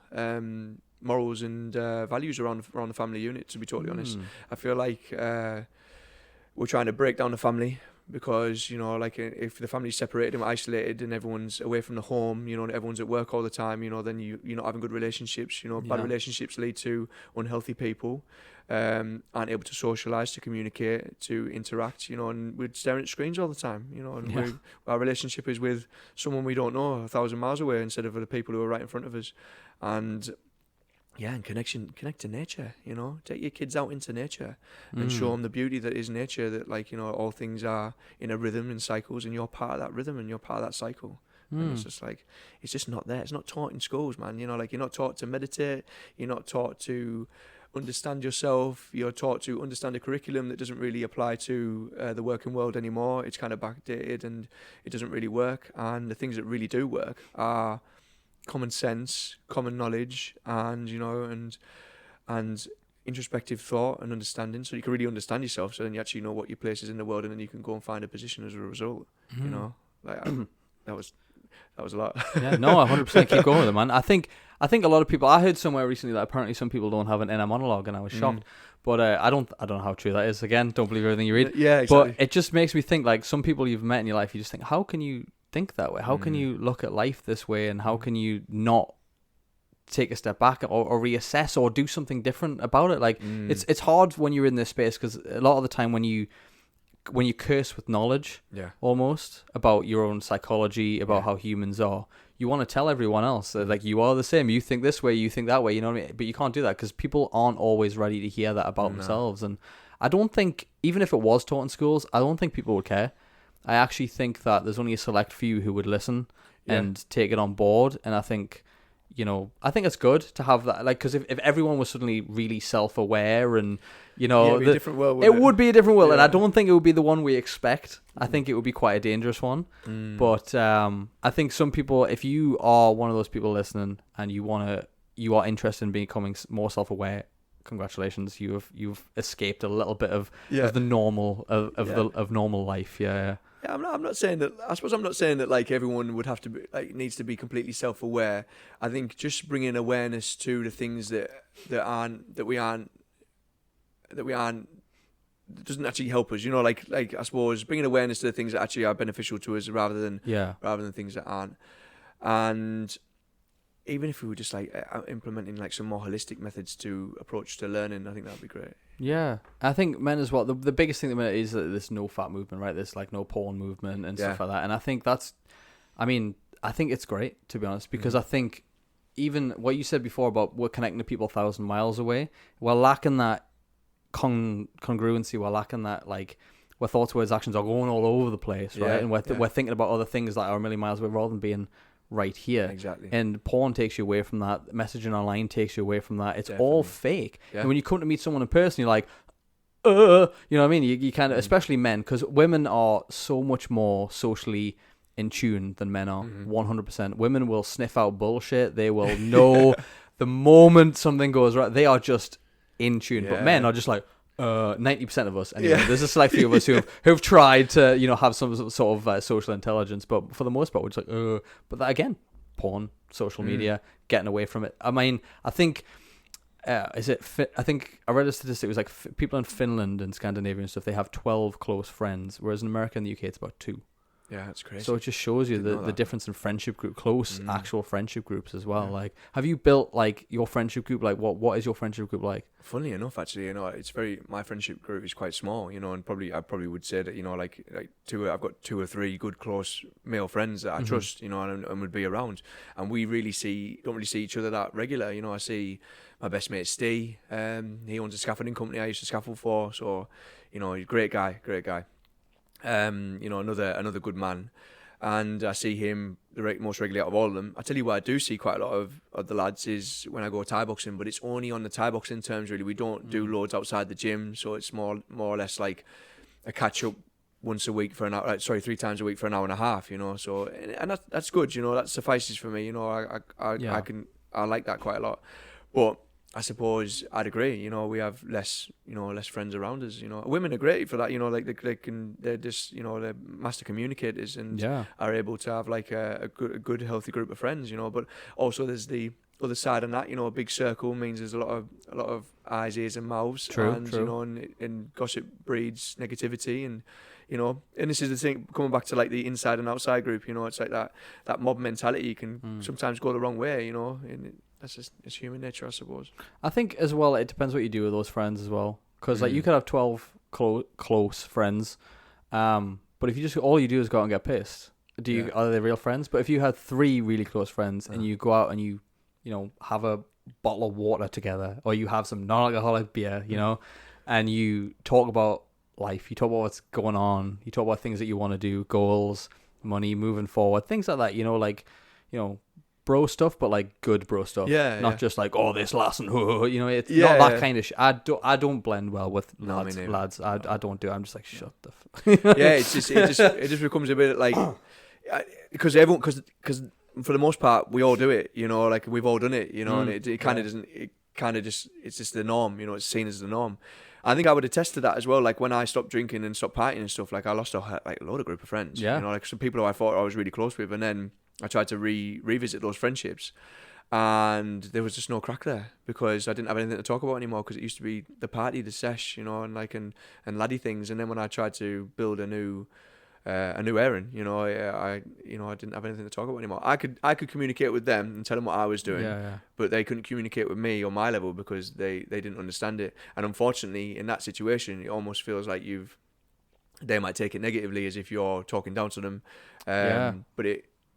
morals and values around the family unit. To be totally honest, I feel like we're trying to break down the family. Because, you know, like if the family's separated and isolated and everyone's away from the home, you know, and everyone's at work all the time, you know, then you're not having good relationships. You know, bad relationships lead to unhealthy people, aren't able to socialise, to communicate, to interact, you know, and we're staring at screens all the time, you know, and our relationship is with someone we don't know 1,000 miles away instead of the people who are right in front of us. And yeah, and connect to nature, you know, take your kids out into nature and show them the beauty that is nature, that like, you know, all things are in a rhythm and cycles and you're part of that rhythm and you're part of that cycle. And it's just like, it's just not there. It's not taught in schools, man. You know, like you're not taught to meditate. You're not taught to understand yourself. You're taught to understand a curriculum that doesn't really apply to the working world anymore. It's kind of backdated and it doesn't really work. And the things that really do work are common sense, common knowledge, and you know, and introspective thought and understanding, so you can really understand yourself. So then you actually know what your place is in the world, and then you can go and find a position as a result. You know, like that was a lot. Yeah, no, 100% keep going with it, man. I think a lot of people. I heard somewhere recently that apparently some people don't have an inner monologue, and I was shocked. But I don't know how true that is. Again, don't believe everything you read. Yeah, exactly. But it just makes me think, like, some people you've met in your life, you just think, how can you think that way? How can you look at life this way, and how can you not take a step back or reassess or do something different about it? Like it's hard when you're in this space, because a lot of the time when you curse with knowledge, almost about your own psychology, about how humans are, you want to tell everyone else that, like, you are the same, you think this way, you think that way, you know what I mean? But you can't do that because people aren't always ready to hear that about themselves. And I don't think, even if it was taught in schools, I don't think people would care. I actually think that there's only a select few who would listen and take it on board. And I think, you know, I think it's good to have that, like, because if everyone was suddenly really self-aware and, you know, it'd be a different world, it would be a different world. And I don't think it would be the one we expect. I think it would be quite a dangerous one. But I think some people, if you are one of those people listening and you are interested in becoming more self-aware, congratulations, you've escaped a little bit of the normal of normal life. Yeah, I'm not saying that. I suppose I'm not saying that like everyone would have to be, like, needs to be completely self-aware. I think just bringing awareness to the things that we aren't doesn't actually help us. You know, like I suppose bringing awareness to the things that actually are beneficial to us rather than things that aren't. And even if we were just like implementing like some more holistic methods to approach to learning, I think that would be great. Yeah, I think men as well. The biggest thing at the minute is that this no fat movement, right? This like no porn movement and stuff like that. And I think I think it's great, to be honest, because I think even what you said before about we're connecting to people 1,000 miles away, we're lacking that congruency. We're lacking that, like, where thoughts, words, actions are going all over the place, right? And we're thinking about other things that are a million miles away rather than being right here. Exactly. And porn takes you away from that. Messaging online takes you away from that. It's all fake. And when you come to meet someone in person, you're like, you know what I mean? You kind of, especially men, because women are so much more socially in tune than men are. 100%. Women will sniff out bullshit. They will know the moment something goes right. They are just in tune. But men are just like, 90% of us anyway. There's a select few of us who've tried to, you know, have some sort of social intelligence, but for the most part we're just like, but that again, porn, social media, getting away from it. I mean, I think I think I read a statistic. It was like people in Finland and Scandinavia and stuff, they have 12 close friends, whereas in America and the UK it's about 2. Yeah, that's crazy. So it just shows you Didn't know the that. difference in friendship group, close Mm. actual friendship groups as well. Yeah. Like, have you built like your friendship group? Like, what is your friendship group like? Funnily enough, actually, my friendship group is quite small, and I probably would say that, I've got 2 or 3 good close male friends that I Mhm. trust, and would be around, and we don't really see each other that regular. I see my best mate Steve, he owns a scaffolding company I used to scaffold for, so, he's a great guy. Another good man. And I see him most regularly out of all of them. I tell you what, I do see quite a lot of the lads is when I go Thai boxing, but it's only on the Thai boxing terms, really. We don't do loads outside the gym, so it's more or less like a catch up once a week for an hour. 3 times a week for an hour and a half. So and that's good. That suffices for me. Yeah. I like that quite a lot, but I suppose I'd agree. We have less friends around us. Women are great for that. They're just, they're master communicators and Yeah. are able to have like a good, healthy group of friends. But also there's the other side of that. A big circle means there's a lot of eyes, ears, and mouths. True, And true. and gossip breeds negativity, and and this is the thing, coming back to like the inside and outside group. It's like that mob mentality can sometimes go the wrong way. And it's human nature, I suppose. I think as well, it depends what you do with those friends as well. Because like you could have 12 close friends, but if you just all you do is go out and get pissed, are they real friends? But if you had 3 really close friends and you go out and you have a bottle of water together, or you have some non-alcoholic beer, and you talk about life, you talk about what's going on, you talk about things that you want to do, goals, money, moving forward, things like that. Bro stuff, but like good bro stuff. Not just like, oh, this lesson. It's not that kind of shit. I don't blend well with lads. I don't do it. I'm just like, shut the fuck. Yeah, it just becomes a bit like, because for the most part we all do it. Like we've all done it. And it kind of doesn't. It kind of just, it's just the norm. It's seen as the norm. I think I would attest to that as well. Like when I stopped drinking and stopped partying and stuff, like I lost a load of group of friends. Yeah. Like some people who I thought I was really close with, and then I tried to revisit those friendships, and there was just no crack there because I didn't have anything to talk about anymore. Because it used to be the party, the sesh, and laddie things. And then when I tried to build a new Aaron, I didn't have anything to talk about anymore. I could communicate with them and tell them what I was doing, but they couldn't communicate with me on my level because they didn't understand it. And unfortunately, in that situation, it almost feels like they might take it negatively, as if you're talking down to them.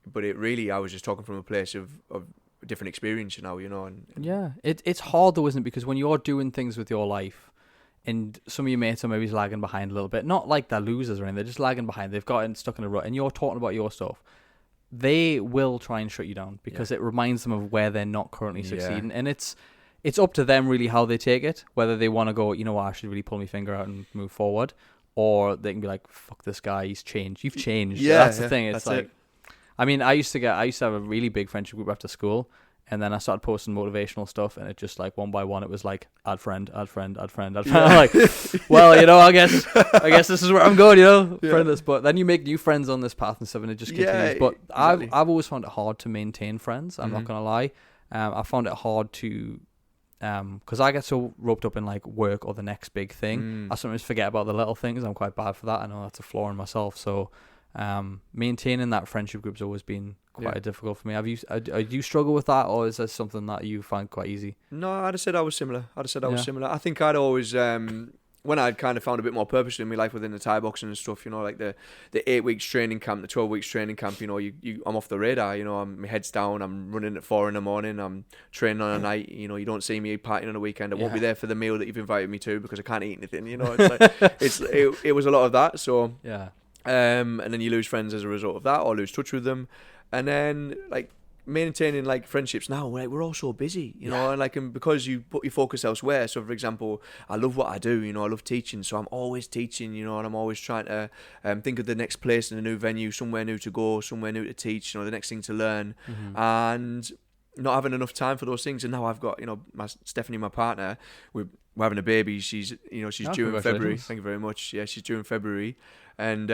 But it really, I was just talking from a place of different experience, It's hard though, isn't it? Because when you're doing things with your life, and some of your mates are maybe lagging behind a little bit, not like they're losers or anything, they're just lagging behind. They've gotten stuck in a rut, and you're talking about your stuff. They will try and shut you down because it reminds them of where they're not currently succeeding, and it's up to them really how they take it. Whether they want to go, I should really pull my finger out and move forward, or they can be like, "Fuck this guy, he's changed. You've changed." Yeah, that's the thing. It's like, I mean, I used to have a really big friendship group after school. And then I started posting motivational stuff, and it just like one by one, it was like add friend. I'm like, well, I guess this is where I'm going, friend this. But then you make new friends on this path and stuff, and it just continues. But exactly. I've always found it hard to maintain friends. I'm not gonna lie. I found it hard to, because I get so roped up in like work or the next big thing. I sometimes forget about the little things. I'm quite bad for that. I know that's a flaw in myself. So maintaining that friendship group's always been quite difficult for me. Do you struggle with that, or is this something that you find quite easy? No, I'd have said I was similar. I think I'd always, when I'd kind of found a bit more purpose in my life within the Thai boxing and stuff, like the 8 weeks training camp, the 12 weeks training camp, I'm off the radar, my head's down, I'm running at 4 a.m, I'm training on a night, you don't see me partying on a weekend, I won't be there for the meal that you've invited me to because I can't eat anything, it's like, it was a lot of that, so and then you lose friends as a result of that, or lose touch with them. And then like maintaining like friendships now, we're all so busy, and because you put your focus elsewhere. So for example, I love what I do, I love teaching, so I'm always teaching, and I'm always trying to think of the next place in a new venue, somewhere new to go, somewhere new to teach, the next thing to learn, and not having enough time for those things. And now I've got, Stephanie, my partner, we're having a baby. She's due in February. Congratulations. Thank you very much. Yeah, she's due in February, and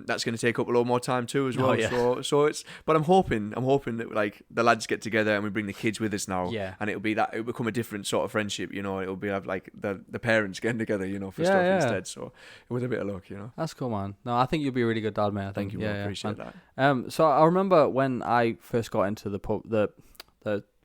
that's going to take up a lot more time too as well. Oh, yeah. So it's. But I'm hoping that like the lads get together and we bring the kids with us now. Yeah. And it'll become a different sort of friendship. It'll be like the parents getting together. For Yeah, stuff yeah. instead. So with a bit of luck. That's cool, man. No, I think you'll be a really good dad, man. I think. Thank you. I appreciate that. So I remember when I first got into the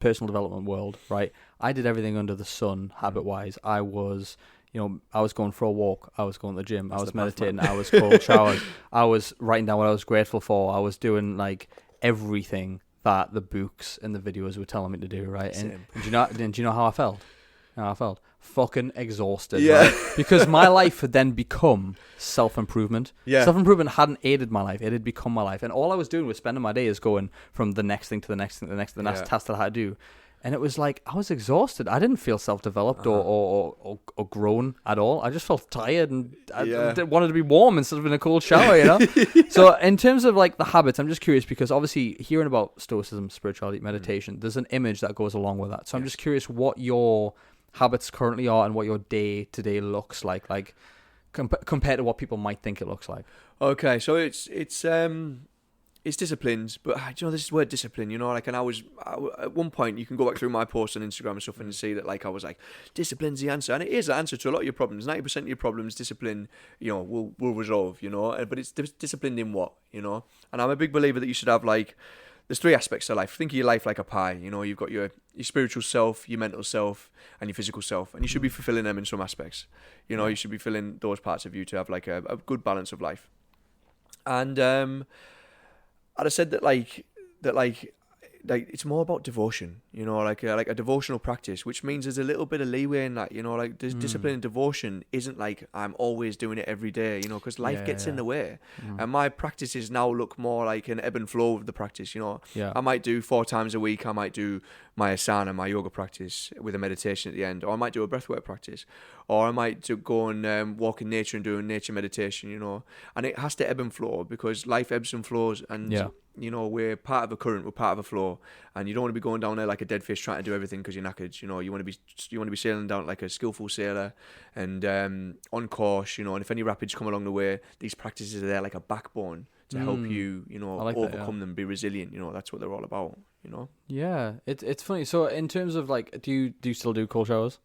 personal development world, right? I did everything under the sun, habit-wise. I was going for a walk. I was going to the gym. I was meditating. I was cold showers. I was writing down what I was grateful for. I was doing like everything that the books and the videos were telling me to do, right? And do you know how I felt? Fucking exhausted. Yeah. Right? Because my life had then become self-improvement. Yeah. Self-improvement hadn't aided my life. It had become my life. And all I was doing was spending my days going from the next thing to the next thing to the next task that I had to do. And it was like, I was exhausted. I didn't feel self-developed or grown at all. I just felt tired and I wanted to be warm instead of in a cold shower, So in terms of like the habits, I'm just curious because obviously hearing about Stoicism, spirituality, meditation, there's an image that goes along with that. So I'm just curious what your habits currently are and what your day-to-day looks like compared to what people might think it looks like. Okay, so it's disciplines, but this word discipline, and at one point you can go back through my posts on Instagram and stuff and see that like I was like, discipline's the answer, and it is the answer to a lot of your problems. 90% of your problems, discipline, will resolve, but it's disciplined in what, and I'm a big believer that you should have like, there's three aspects to life. Think of your life like a pie, you've got your spiritual self, your mental self, and your physical self, and you should be fulfilling them in some aspects, you should be filling those parts of you to have like a good balance of life, and I said that it's more about devotion, like a devotional practice, which means there's a little bit of leeway in that, discipline and devotion isn't like I'm always doing it every day, because life gets in the way. And my practices now look more like an ebb and flow of the practice, I might do 4 times a week, I might do my asana, my yoga practice with a meditation at the end, or I might do a breathwork practice, or I might go and walk in nature and do a nature meditation, and it has to ebb and flow because life ebbs and flows, and we're part of a current, we're part of a flow, and you don't want to be going down there like a dead fish trying to do everything because you're knackered. You want to be sailing down like a skillful sailor and on course. And if any rapids come along the way, these practices are there like a backbone to help you, like overcome them, be resilient. That's what they're all about. Yeah, it's funny. So in terms of like, do you still do cold showers?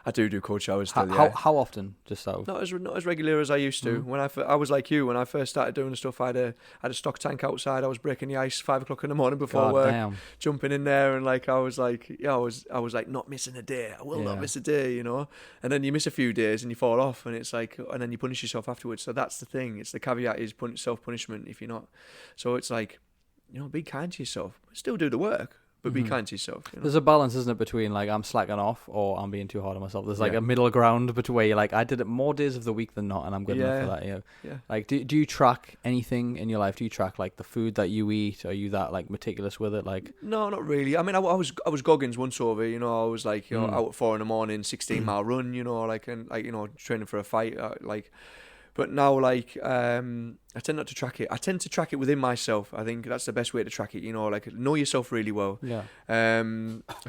I do cold showers still. How often? Just so not as regular as I used to. When I was like you, when I first started doing the stuff, I had a stock tank outside. I was breaking the ice 5 o'clock in the morning before work, jumping in there, and like I was like not missing a day. I will not miss a day, And then you miss a few days and you fall off, and it's like, and then you punish yourself afterwards. So that's the thing. It's the caveat is self punishment if you're not. So it's like, be kind to yourself. Still do the work. But be kind to yourself. There's a balance, isn't it, between like I'm slacking off or I'm being too hard on myself. There's like a middle ground between where you're like, I did it more days of the week than not, and I'm good enough for that. Yeah. Like, do you track anything in your life? Do you track like the food that you eat? Are you that like meticulous with it? Like, no, not really. I mean, I was Goggins once over. I was like out at 4 a.m, 16-mile run. Training for a fight. But now, like, I tend not to track it. I tend to track it within myself. I think that's the best way to track it. Like, know yourself really well. Yeah. I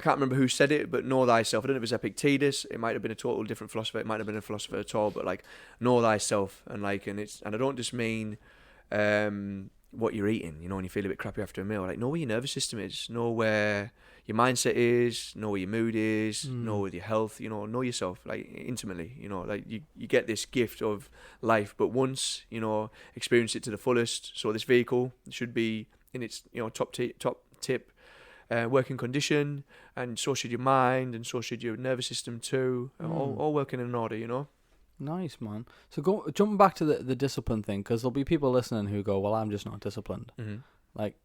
can't remember who said it, but know thyself. I don't know if it's Epictetus. It might have been a total different philosopher. It might have been a philosopher at all. But like, know thyself, and I don't just mean what you're eating. When you feel a bit crappy after a meal, like know where your nervous system is. Know where your mindset is, know where your mood is, know with your health, know yourself like intimately, like you get this gift of life, but once, experience it to the fullest. So this vehicle should be in its, top tip working condition, and so should your mind, and so should your nervous system too, all working in order, Nice, man. So jumping back to the discipline thing, because there'll be people listening who go, well, I'm just not disciplined. Like,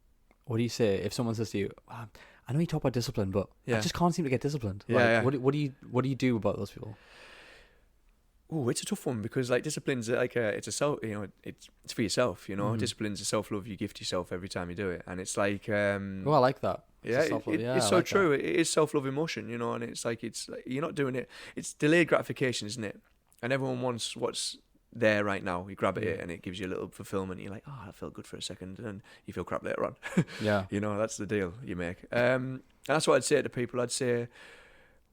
what do you say if someone says to you, I know you talk about discipline, but I just can't seem to get disciplined. What do you do about those people? Oh, it's a tough one because like discipline's like it's a self, it's for yourself, Discipline's a self-love you gift yourself every time you do it, and it's like I like that. It's so true. It is self-love emotion, and it's like you're not doing it. It's delayed gratification, isn't it? And everyone wants what's there right now. You grab it and it gives you a little fulfillment. You're like, oh, that felt good for a second, and then you feel crap later on. Yeah. That's the deal you make. And that's what I'd say to people. I'd say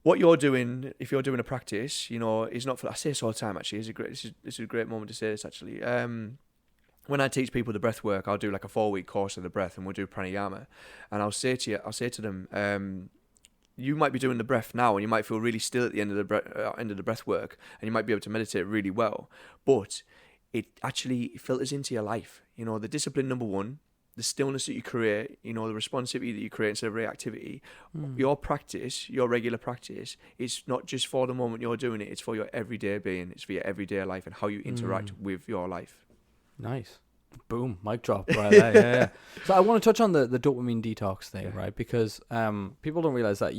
what you're doing, if you're doing a practice, is not for. I say this all the time. Actually, this is a great moment to say this. Actually, when I teach people the breath work, I'll do like a 4-week course of the breath, and we'll do pranayama, and I'll say to them, you might be doing the breath now, and you might feel really still at the end of the breath work, and you might be able to meditate really well, but it actually filters into your life. The discipline number one, the stillness that you create, the responsivity that you create instead of reactivity. Your practice, your regular practice, is not just for the moment you're doing it, it's for your everyday being, it's for your everyday life and how you interact with your life. Nice. Boom, mic drop right there. Yeah. So I want to touch on the dopamine detox thing, right? Because people don't realize that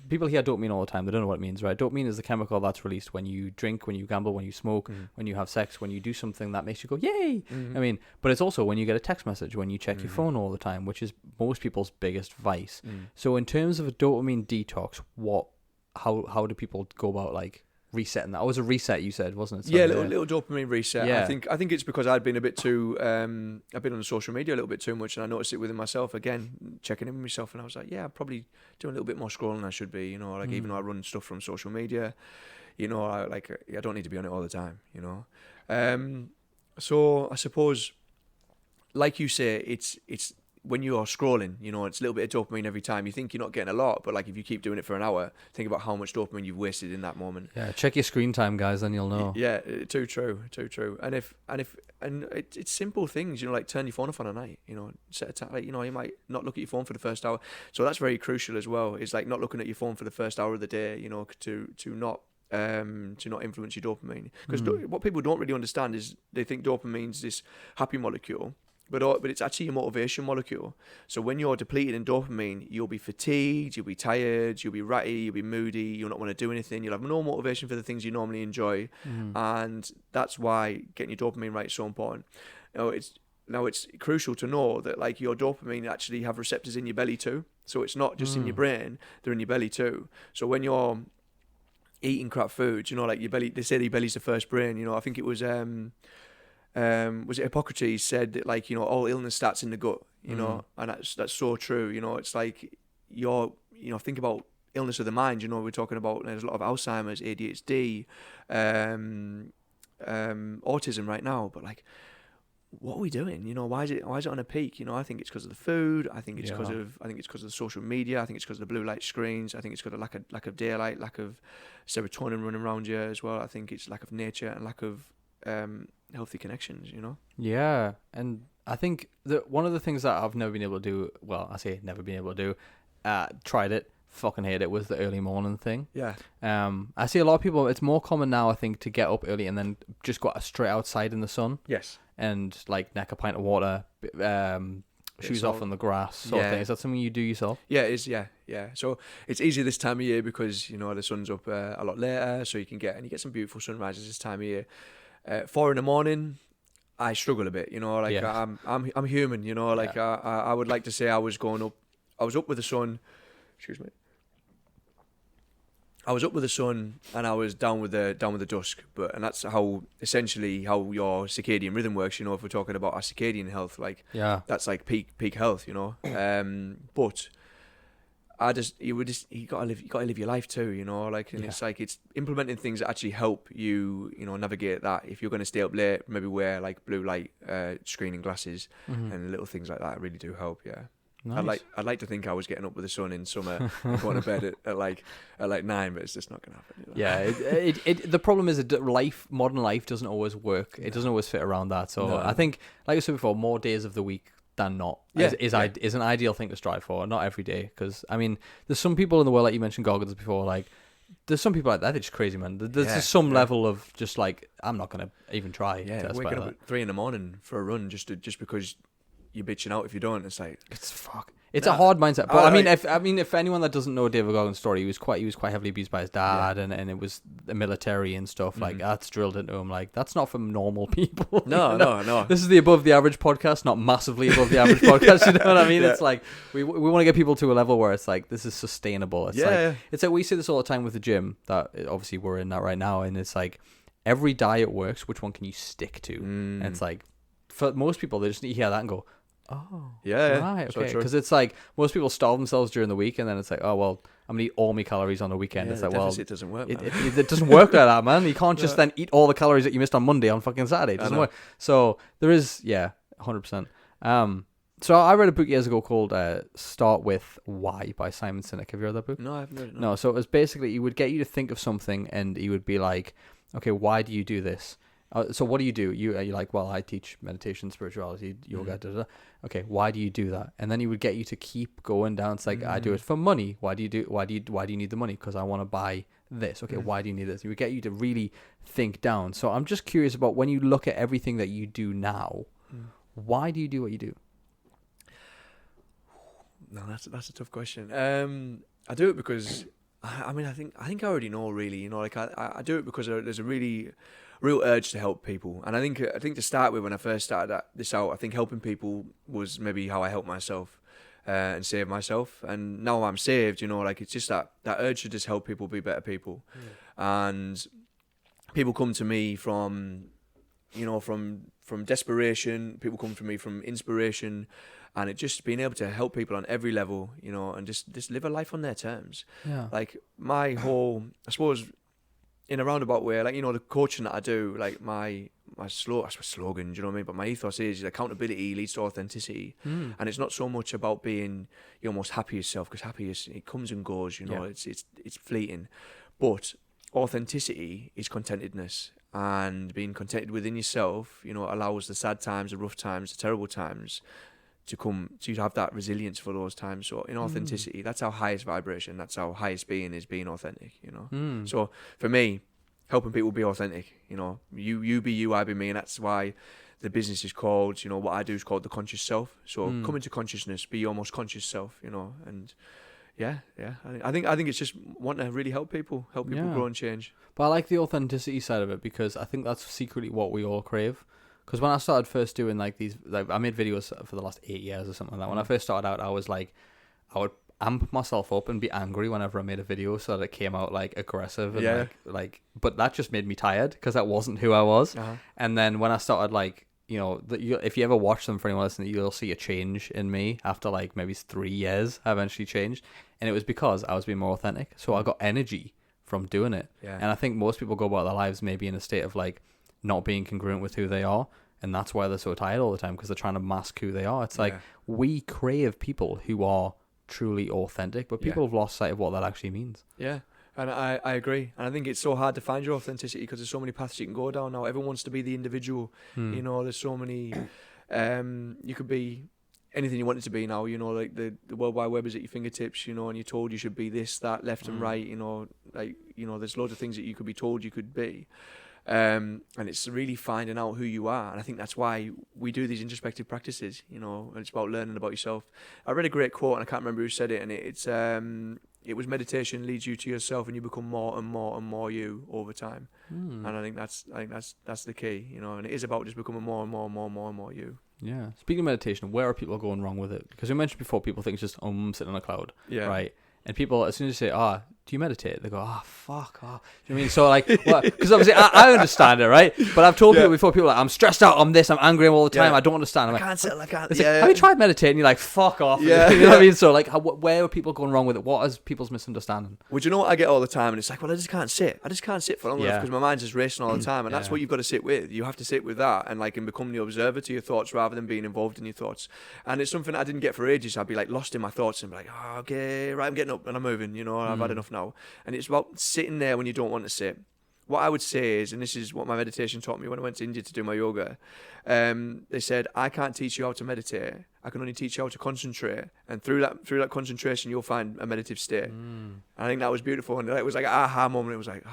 people hear dopamine all the time. They don't know what it means, right? Dopamine is the chemical that's released when you drink, when you gamble, when you smoke, when you have sex, when you do something that makes you go, yay! I mean, but it's also when you get a text message, when you check your phone all the time, which is most people's biggest vice. So in terms of a dopamine detox, how do people go about like resetting that? It was a reset, you said, wasn't it? Yeah, little dopamine reset. Yeah. I think it's because I'd been a bit too I've been on social media a little bit too much, and I noticed it within myself again, checking in with myself, and I was like, yeah, I'm probably doing a little bit more scrolling than I should be, even though I run stuff from social media, I don't need to be on it all the time, so I suppose, like you say, it's when you are scrolling, it's a little bit of dopamine every time. You think you're not getting a lot, but like if you keep doing it for an hour, think about how much dopamine you've wasted in that moment. Yeah, check your screen time, guys, then you'll know. Yeah, too true. And it's simple things, like turn your phone off on a night. Set a time. You might not look at your phone for the first hour, so that's very crucial as well. It's like not looking at your phone for the first hour of the day. To not influence your dopamine, because what people don't really understand is they think dopamine's this happy molecule. But it's actually a motivation molecule. So when you're depleted in dopamine, you'll be fatigued, you'll be tired, you'll be ratty, you'll be moody, you'll not want to do anything, you'll have no motivation for the things you normally enjoy. And that's why getting your dopamine right is so important. It's crucial to know that like your dopamine actually have receptors in your belly too. So it's not just in your brain, they're in your belly too. So when you're eating crap food, like your belly, they say your belly's the first brain. I think it was it Hippocrates said that like all illness starts in the gut, and that's so true. It's like think about illness of the mind. We're talking about there's a lot of Alzheimer's, ADHD, autism right now, but like what are we doing? Why is it on a peak? I think it's because of the food. I think it's because of the social media. I think it's because of the blue light screens. I think it's because of lack of daylight, lack of serotonin running around you as well. I think it's lack of nature and lack of healthy connections. Yeah, and I think that one of the things that I've never been able to do, well, I say never been able to do, tried it, fucking hate it, was the early morning thing. Yeah. I see a lot of people, it's more common now, I think, to get up early and then just go straight outside in the sun. Yes. And like neck a pint of water, shoes off on the grass sort of thing. Is that something you do yourself? Yeah, it is. Yeah. So it's easier this time of year because the sun's up a lot later, so you get some beautiful sunrises this time of year. 4 a.m, I struggle a bit. I'm human. I would like to say I was up with the sun. Excuse me. I was up with the sun and I was down with the dusk, and that's essentially how your circadian rhythm works. If we're talking about our circadian health, that's like peak health. But you gotta live your life too. It's like it's implementing things that actually help you. Navigate that. If you're going to stay up late, maybe wear like blue light screening glasses and little things like that really do help. Yeah. Nice. I'd like to think I was getting up with the sun in summer and going to bed at like 9, but it's just not going to happen. Yeah, the problem is that modern life doesn't always work. It doesn't always fit around that. So I think, like I said before, more days of the week than not is an ideal thing to strive for. Not every day, because I mean, there's some people in the world, like you mentioned Goggins before, like there's some people like that. It's crazy, man. There's just some level of just like I'm not going to even try. Yeah, waking up at 3 a.m. for a run just because you're bitching out if you don't. It's like it's a hard mindset. But if anyone that doesn't know David Goggins' story, he was quite heavily abused by his dad, and it was the military and stuff. Like that's drilled into him. Like that's not for normal people. No. This is the above the average podcast, not massively above the average podcast. You know what I mean? Yeah. It's like we want to get people to a level where it's like this is sustainable. It's like we say this all the time with the gym. That obviously we're in that right now, and it's like every diet works. Which one can you stick to? And it's like for most people, they just hear that and go, Oh, Yeah, right, so okay. true. Because it's like most people starve themselves during the week, and then it's like, oh well, I'm gonna eat all my calories on the weekend. Yeah, It's the like, well, deficit doesn't work, man. it doesn't work like that, man. You can't just No. then eat all the calories that you missed on Monday on fucking Saturday. It I doesn't know. work. So there is, yeah, 100%. So I read a book years ago called "Start with Why" by Simon Sinek. Have you read that book? No, I haven't read it. No. So it was basically he would get you to think of something, and he would be like, okay, why do you do this? So what do? You're like, well, I teach meditation, spirituality, yoga. Da, da, da. Okay, why do you do that? And then he would get you to keep going down. It's like, I do it for money. Why do you need the money? Because I want to buy this. Okay, why do you need this? He would get you to really think down. So I'm just curious about when you look at everything that you do now, why do you do what you do? No, that's a tough question. I do it because I mean I think I already know, really. You know, like I do it because there's a really real urge to help people, and I think to start with, when I first started this out, I think helping people was maybe how I helped myself and save myself. And now I'm saved, you know, like it's just that urge to just help people be better people, and people come to me from, you know, from desperation. People come to me from inspiration. And it just being able to help people on every level, you know, and just live a life on their terms. Yeah. Like my whole, I suppose, in a roundabout way, like, you know, the coaching that I do, like my slogan, do you know what I mean? But my ethos is accountability leads to authenticity. And it's not so much about being your most happiest self, because happiness, it comes and goes, you know, it's fleeting. But authenticity is contentedness. And being contented within yourself, you know, allows the sad times, the rough times, the terrible times to have that resilience for those times. So in authenticity, that's our highest vibration. That's our highest being, is being authentic, you know. So for me, helping people be authentic, you know, you be you, I be me. And that's why the business is called, you know, what I do is called the conscious self. So come into consciousness, be your most conscious self, you know. And yeah. I think it's just wanting to really help people grow and change. But I like the authenticity side of it, because I think that's secretly what we all crave. Because when I started first doing like these, like I made videos for the last 8 years or something like that. When I first started out, I was like, I would amp myself up and be angry whenever I made a video, so that it came out like aggressive and like. But that just made me tired, because that wasn't who I was. And then when I started, like, you know, if you ever watch them, for anyone listening, you'll see a change in me after like maybe 3 years. I eventually changed, and it was because I was being more authentic. So I got energy from doing it. And I think most people go about their lives maybe in a state of like not being congruent with who they are, and that's why they're so tired all the time, because they're trying to mask who they are. It's like we crave people who are truly authentic, but people have lost sight of what that actually means. Yeah, and I agree. And I think it's so hard to find your authenticity, because there's so many paths you can go down now. Everyone wants to be the individual. You know, there's so many. You could be anything you wanted to be now. You know, like the World Wide Web is at your fingertips. You know, and you're told you should be this, that, left and right. You know, like, you know, there's loads of things that you could be told you could be. And it's really finding out who you are. And I think that's why we do these introspective practices, you know, and it's about learning about yourself. I read a great quote, and I can't remember who said it, and it was meditation leads you to yourself, and you become more and more and more you over time. And I think that's the key, you know, and it is about just becoming more and more and more and more and more you. Yeah. Speaking of meditation, where are people going wrong with it? Because we mentioned before, people think it's just sitting on a cloud, right? And people, as soon as you say, do you meditate? They go, fuck off. Do you know what I mean? So like, because obviously I understand it, right? But I've told people before, people are like, I'm stressed out, I'm this, I'm angry all the time, I don't understand. I'm I can't. Like, have you tried meditating? You're like, fuck off. You know what I mean? So like, where are people going wrong with it? What is people's misunderstanding? Well, do you know what I get all the time? And it's like, well, I just can't sit for long enough, because my mind's just racing all the time. And that's what you've got to sit with. You have to sit with that and like, and become the observer to your thoughts rather than being involved in your thoughts. And it's something I didn't get for ages. I'd be like lost in my thoughts and be like, okay, right, I'm getting up and I'm moving, you know, I've had enough now. And it's about sitting there when you don't want to sit. What I would say is, and this is what my meditation taught me when I went to India to do my yoga, they said, I can't teach you how to meditate. I can only teach you how to concentrate. And through that concentration, you'll find a meditative state. I think that was beautiful. And it was like an aha moment. It was like,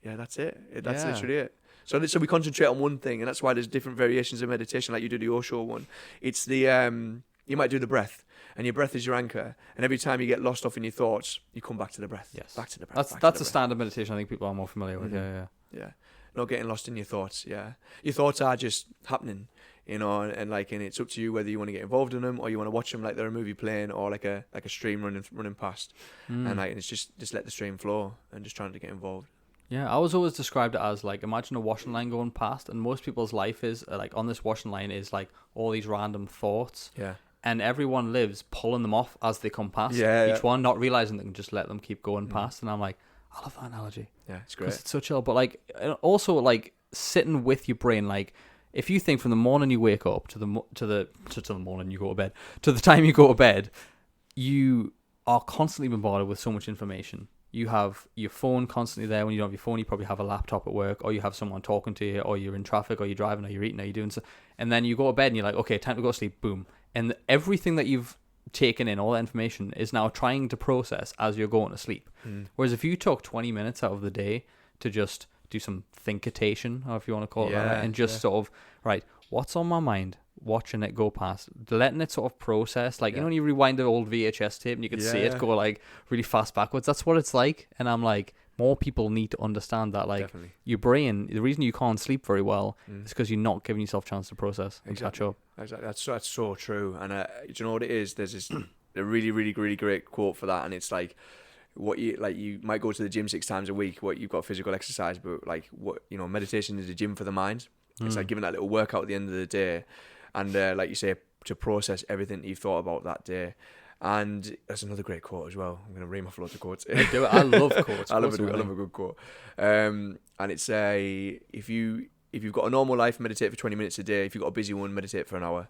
yeah, that's it. That's literally it. So we concentrate on one thing. And that's why there's different variations of meditation, like you do the Osho one. It's the, you might do the breath. And your breath is your anchor. And every time you get lost off in your thoughts, you come back to the breath. Yes. Back to the breath. That's a standard meditation I think people are more familiar with. Yeah. Not getting lost in your thoughts. Yeah. Your thoughts are just happening, you know, and it's up to you whether you want to get involved in them or you want to watch them like they're a movie playing or like a stream running past. And like, it's just let the stream flow and just trying to get involved. Yeah, I was always described it as like, imagine a washing line going past, and most people's life is like on this washing line is like all these random thoughts, Yeah. and everyone lives pulling them off as they come past. Yeah. Each one, not realizing they can just let them keep going Mm. past. And I'm like, I love that analogy Yeah, it's because great. it's so chill. But like, also like sitting with your brain, like if you think from the morning you wake up to the morning you go to bed, to the time you go to bed, you are constantly bombarded with so much information. You have your phone constantly there. When you don't have your phone, you probably have a laptop at work, or you have someone talking to you, or you're in traffic, or you're driving, or you're eating, or you're doing so. And then you go to bed and you're like, okay, time to go to sleep. Boom. And everything that you've taken in, all that information, is now trying to process as you're going to sleep. Mm. Whereas if you took 20 minutes out of the day to just do some thinkitation, or if you want to call it that, right, and just sort of, right, what's on my mind? Watching it go past, letting it sort of process, like, you know, when you rewind the old VHS tape and you could see it go like really fast backwards. That's what it's like. And I'm like, more people need to understand that, like, your brain, the reason you can't sleep very well is because you're not giving yourself a chance to process and catch up. Exactly. That's so true. And do you know what it is? There's this a really, really, really great quote for that, and it's like, what you might go to the gym 6 times a week, what you've got physical exercise, but like, what, you know, meditation is a gym for the mind. It's like giving that little workout at the end of the day, and like you say, to process everything that you've thought about that day. And that's another great quote as well. I'm going to ream off lots of quotes. I do it. I love quotes. I love a good quote. And it's if you've got a normal life, meditate for 20 minutes a day. If you've got a busy one, meditate for an hour.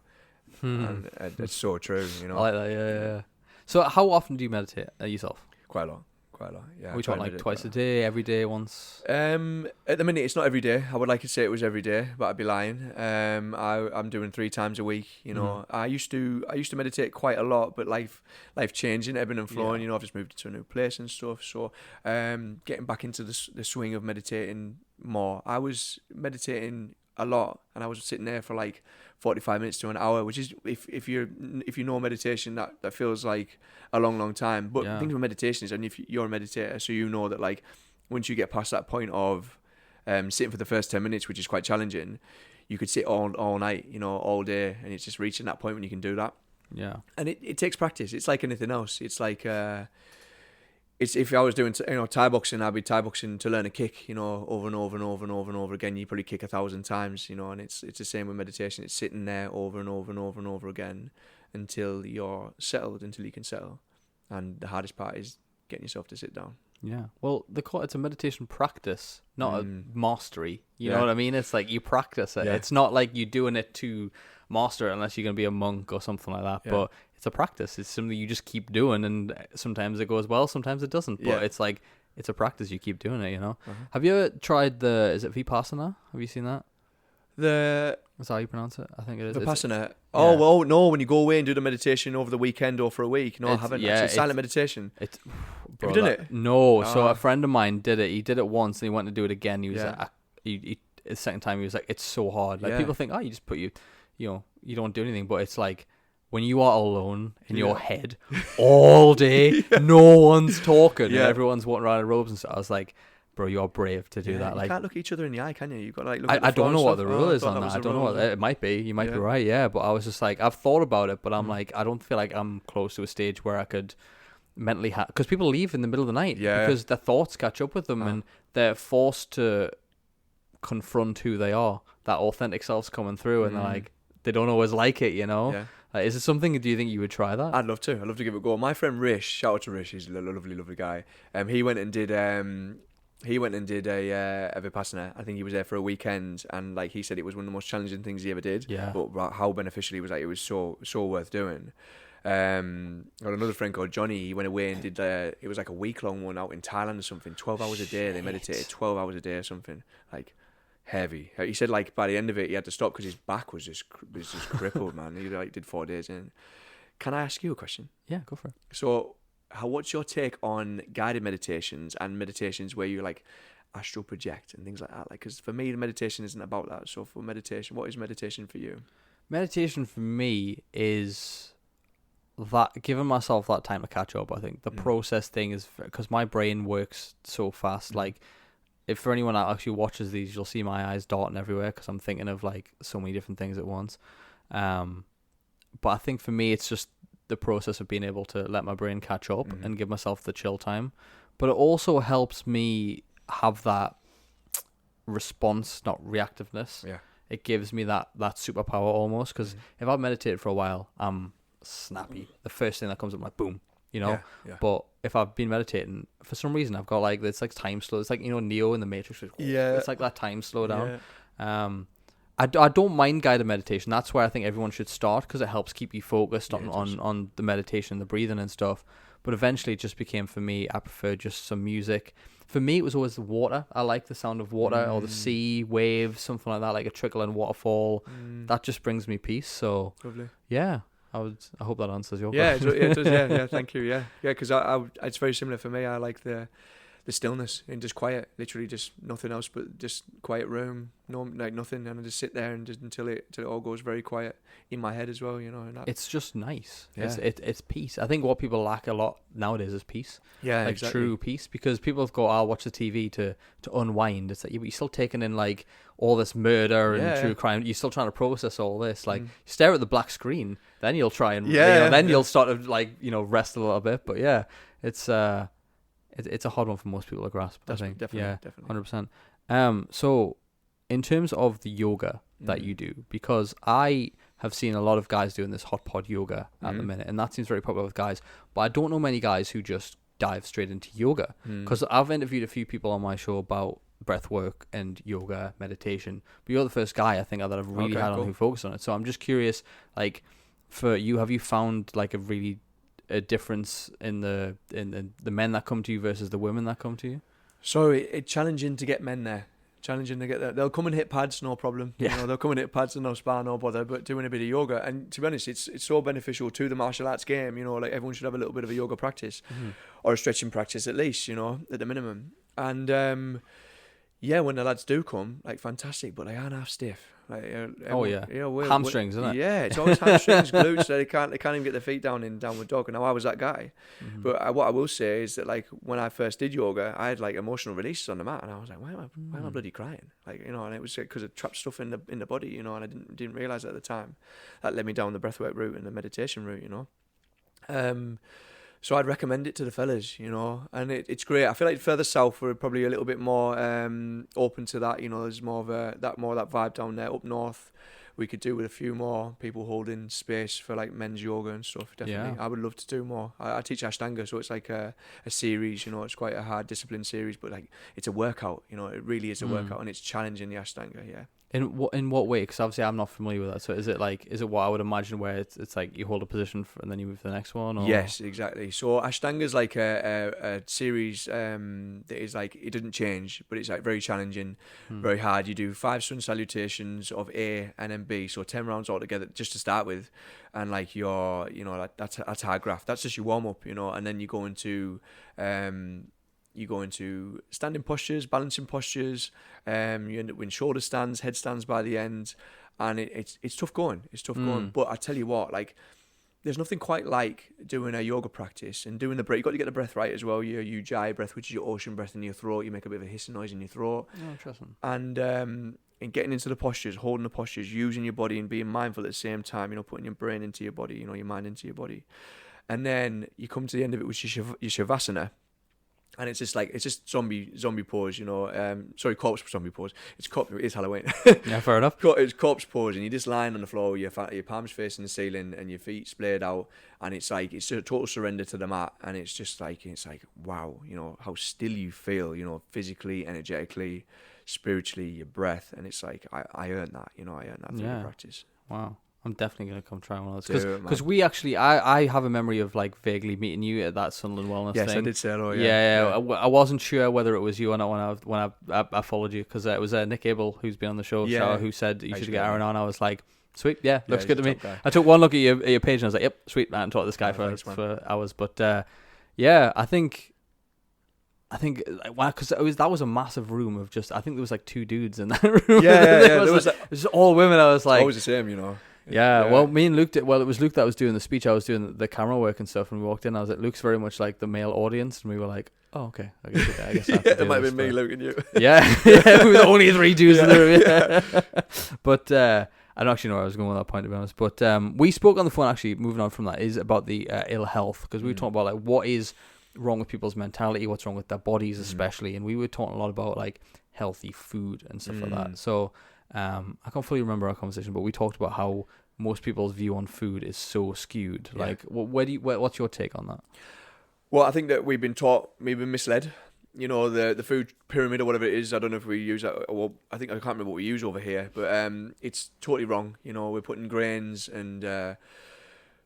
And it's so true, you know. I like that, yeah. So how often do you meditate yourself? Quite a lot. Yeah. We talk like twice a day, every day, once. At the minute, it's not every day. I would like to say it was every day, but I'd be lying. I'm doing 3 times a week. You know, I used to meditate quite a lot, but life changing, ebbing and flowing. You know, I've just moved to a new place and stuff. So, getting back into the swing of meditating more. I was meditating a lot, and I was sitting there for like 45 minutes to an hour, which is, if you know meditation, that feels like a long time. But the thing with meditation is, and if you're a meditator, so you know that, like, once you get past that point of sitting for the first 10 minutes, which is quite challenging, you could sit all night, you know, all day, and it's just reaching that point when you can do that. Yeah. And it takes practice. It's like anything else. It's like it's, if I was doing, you know, Thai boxing, I'd be Thai boxing to learn a kick, you know, over and over and over and over and over again. You probably kick 1,000 times, you know, and it's the same with meditation. It's sitting there over and over and over and over again until you're settled, until you can settle. And the hardest part is getting yourself to sit down. Yeah. Well, it's a meditation practice, not a mastery. You know what I mean? It's like you practice it. Yeah. It's not like you're doing it to master it unless you're going to be a monk or something like that. Yeah. But it's a practice. It's something you just keep doing, and sometimes it goes well, sometimes it doesn't. But it's like, it's a practice. You keep doing it, you know? Have you ever tried is it Vipassana? Have you seen that? That's how you pronounce it? I think it is. Vipassana. Oh, well, no, when you go away and do the meditation over the weekend or for a week. No, I haven't. Yeah, it's silent meditation. Bro, have you done it? No. So a friend of mine did it. He did it once and he wanted to do it again. He was the second time he was like, it's so hard. Like, people think, you just put you don't do anything. But it's like, when you are alone in your head all day, no one's talking and everyone's walking around in robes and stuff. I was like, bro, you're brave to do that. You like, can't look each other in the eye, can you? You've got to, like, look I at the don't know what the stuff. rule is on that. I don't know what it might be. You might be right, but I was just like, I've thought about it, but I'm like, I don't feel like I'm close to a stage where I could mentally because people leave in the middle of the night because their thoughts catch up with them and they're forced to confront who they are. That authentic self's coming through, and they're like, they don't always like it, you know. Like, is it something? Do you think you would try that? I'd love to give it a go. My friend Rish, shout out to Rish, he's a lovely guy. He went and did a Vipassana. I think he was there for a weekend, and like he said, it was one of the most challenging things he ever did. Yeah. But how beneficial he was, like, it was so worth doing. Got another friend called Johnny. He went away and did it was like a week-long one out in Thailand or something. 12 hours a day. They meditated 12 hours a day or something. Like, heavy. He said, like, by the end of it, he had to stop because his back was just crippled, man. He like did 4 days in. Can I ask you a question? Yeah, go for it. So, what's your take on guided meditations and meditations where you like astral project and things like that? Like, because for me, the meditation isn't about that. So, for meditation, what is meditation for you? Meditation for me is that giving myself that time to catch up. I think the process thing is because my brain works so fast. Like, if for anyone that actually watches these, you'll see my eyes darting everywhere because I'm thinking of like so many different things at once. But I think for me, it's just the process of being able to let my brain catch up and give myself the chill time. But it also helps me have that response, not reactiveness. Yeah. It gives me that superpower almost, because if I've meditated for a while, I'm snappy. The first thing that comes up, I'm like, boom, you know. Yeah. But if I've been meditating, for some reason, I've got like, it's like time slow. It's like, you know, Neo in the Matrix. It's like that time slow down. I don't mind guided meditation. That's where I think everyone should start, because it helps keep you focused on the meditation, the breathing and stuff. But eventually it just became, for me, I prefer just some music. For me, it was always the water. I like the sound of water or the sea, waves, something like that, like a trickling waterfall. That just brings me peace. So, lovely. Yeah, I hope that answers your question. It does. Yeah, thank you. Yeah, because it's very similar for me. I like the stillness and just quiet, literally just nothing else but just quiet room, no, like nothing, and I just sit there and just until it all goes very quiet in my head as well, you know. And it's just nice. Yeah. It's peace. I think what people lack a lot nowadays is peace. Yeah, like exactly. True peace, because people go, I'll watch the TV to unwind. It's like, you're still taking in like all this murder and true crime. You're still trying to process all this. Like, stare at the black screen, then you'll try and you'll start to like, you know, rest a little bit. But yeah, it's a hard one for most people to grasp. I think definitely 100%. So in terms of the yoga that you do, because I have seen a lot of guys doing this hot pod yoga at the minute, and that seems very popular with guys, but I don't know many guys who just dive straight into yoga, because I've interviewed a few people on my show about breath work and yoga meditation, but you're the first guy I think that I've really had on who focused on it. So I'm just curious, like, for you, have you found like a difference in the men that come to you versus the women that come to you? So it's challenging to get men there. Challenging to get there. They'll come and hit pads, no problem. Yeah. You know, they'll come and hit pads and no spa, no bother. But doing a bit of yoga, and to be honest, it's so beneficial to the martial arts game. You know, like everyone should have a little bit of a yoga practice or a stretching practice at least. You know, at the minimum. And when the lads do come, like fantastic, but they aren't half stiff. Like, hamstrings, isn't it? Yeah, it's always hamstrings, glutes. So they can't even get their feet down in downward dog. And now I was that guy. But what I will say is that, like, when I first did yoga, I had like emotional releases on the mat, and I was like, why am I bloody crying? Like, you know, and it was because of trapped stuff in the body, you know, and I didn't realize at the time. That led me down the breathwork route and the meditation route, you know. So I'd recommend it to the fellas, you know, and it's great. I feel like further south we're probably a little bit more open to that, you know. There's more of that vibe down there. Up north, we could do with a few more people holding space for like men's yoga and stuff. Definitely, I would love to do more. I teach Ashtanga, so it's like a series, you know. It's quite a hard discipline series, but like it's a workout, you know. It really is a workout, and it's challenging the Ashtanga, yeah. In what way? Because obviously I'm not familiar with that. So is it what I would imagine, where it's like you hold a position and then you move to the next one? Or? Yes, exactly. So Ashtanga is like a series that is like, it doesn't change, but it's like very challenging, very hard. You do 5 sun salutations of A and then B, so 10 rounds altogether just to start with, and like your, you know, like that's hard graft. That's just your warm up, you know, and then you go into standing postures, balancing postures. You end up with shoulder stands, headstands by the end, and it's tough going. It's tough going. But I tell you what, like, there's nothing quite like doing a yoga practice and doing the breath. You got to get the breath right as well. Your Ujjayi breath, which is your ocean breath in your throat. You make a bit of a hissing noise in your throat. Oh, interesting. And in getting into the postures, holding the postures, using your body and being mindful at the same time. You know, putting your brain into your body. You know, your mind into your body. And then you come to the end of it, which is your Shavasana. And it's just zombie pose, you know. Sorry, corpse zombie pose. It is Halloween. Yeah, fair enough. It's corpse pose, and you're just lying on the floor with your palms facing the ceiling and your feet splayed out, and it's like it's a total surrender to the mat, and it's like wow, you know, how still you feel, you know, physically, energetically, spiritually, your breath, and it's like I earned that, you know, through the practice. Wow. I'm definitely going to come try one of those. Because we actually, I have a memory of like vaguely meeting you at that Sunderland Wellness thing. Yes, I did say hello, yeah. I wasn't sure whether it was you or not when I followed you, because it was Nick Abel, who's been on the show, who said you should get Aaron on. I was like, sweet, looks good to me. I took one look at your page and I was like, yep, sweet, man, talk to this guy for hours. But I think because that was a massive room of just, I think there was like 2 dudes in that room. There was it was all women. I was like, always the same, you know. Yeah, well, me and Luke it was Luke that was doing the speech. I was doing the camera work and stuff, and we walked in. I was like, Luke's very much like the male audience, and we were like, oh, okay. I guess I have to do it might have this, been me, Luke, and you. Yeah, we were the only 3 dudes in the room. Yeah. But I don't actually know where I was going with that point, to be honest. But we spoke on the phone, actually, moving on from that, is about the ill health, because we were talking about like what is wrong with people's mentality, what's wrong with their bodies especially, and we were talking a lot about like healthy food and stuff like that. So I can't fully remember our conversation, but we talked about how most people's view on food is so skewed. Like, what's your take on that? Well, I think that we've been misled. You know, the food pyramid or whatever it is. I don't know if we use that. Well, I can't remember what we use over here, but it's totally wrong. You know, we're putting grains and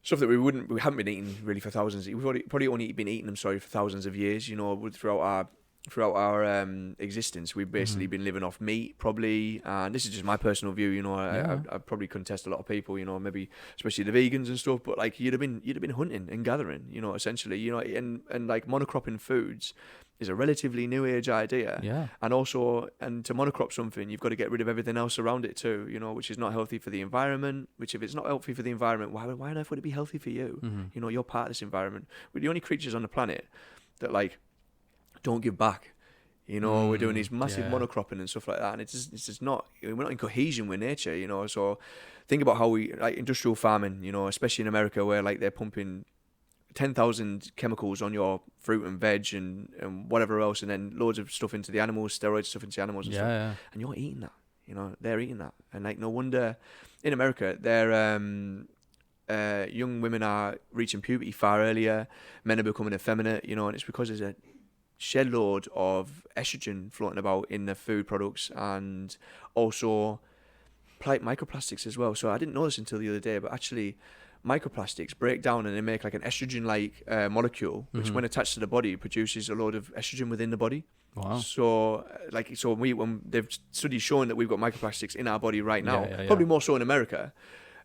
stuff that we haven't been eating really for thousands. We've probably only been eating them, for thousands of years. You know, throughout our existence, we've basically been living off meat, probably. And this is just my personal view. You know, I probably contest a lot of people. You know, maybe especially the vegans and stuff. But like you'd have been hunting and gathering. You know, essentially. You know, and like monocropping foods is a relatively new age idea. Yeah. And to monocrop something, you've got to get rid of everything else around it too, you know, which is not healthy for the environment, which if it's not healthy for the environment, why on earth would it be healthy for you? You know, you're part of this environment. We're the only creatures on the planet that like don't give back. You know, we're doing these massive monocropping and stuff like that, and it's just not, we're not in cohesion with nature, you know. So think about how we, like industrial farming, you know, especially in America where like they're pumping 10,000 chemicals on your fruit and veg and whatever else, and then loads of stuff into the animals, steroid stuff into the animals and stuff. And you're eating that, you know, they're eating that. And like, no wonder in America, young women are reaching puberty far earlier, men are becoming effeminate, you know, and it's because there's a shed load of estrogen floating about in the food products, and also microplastics as well. So I didn't know this until the other day, but actually microplastics break down and they make like an estrogen-like molecule, which when attached to the body produces a load of estrogen within the body. Wow. So when they've studies showing that we've got microplastics in our body right now, probably more so in America.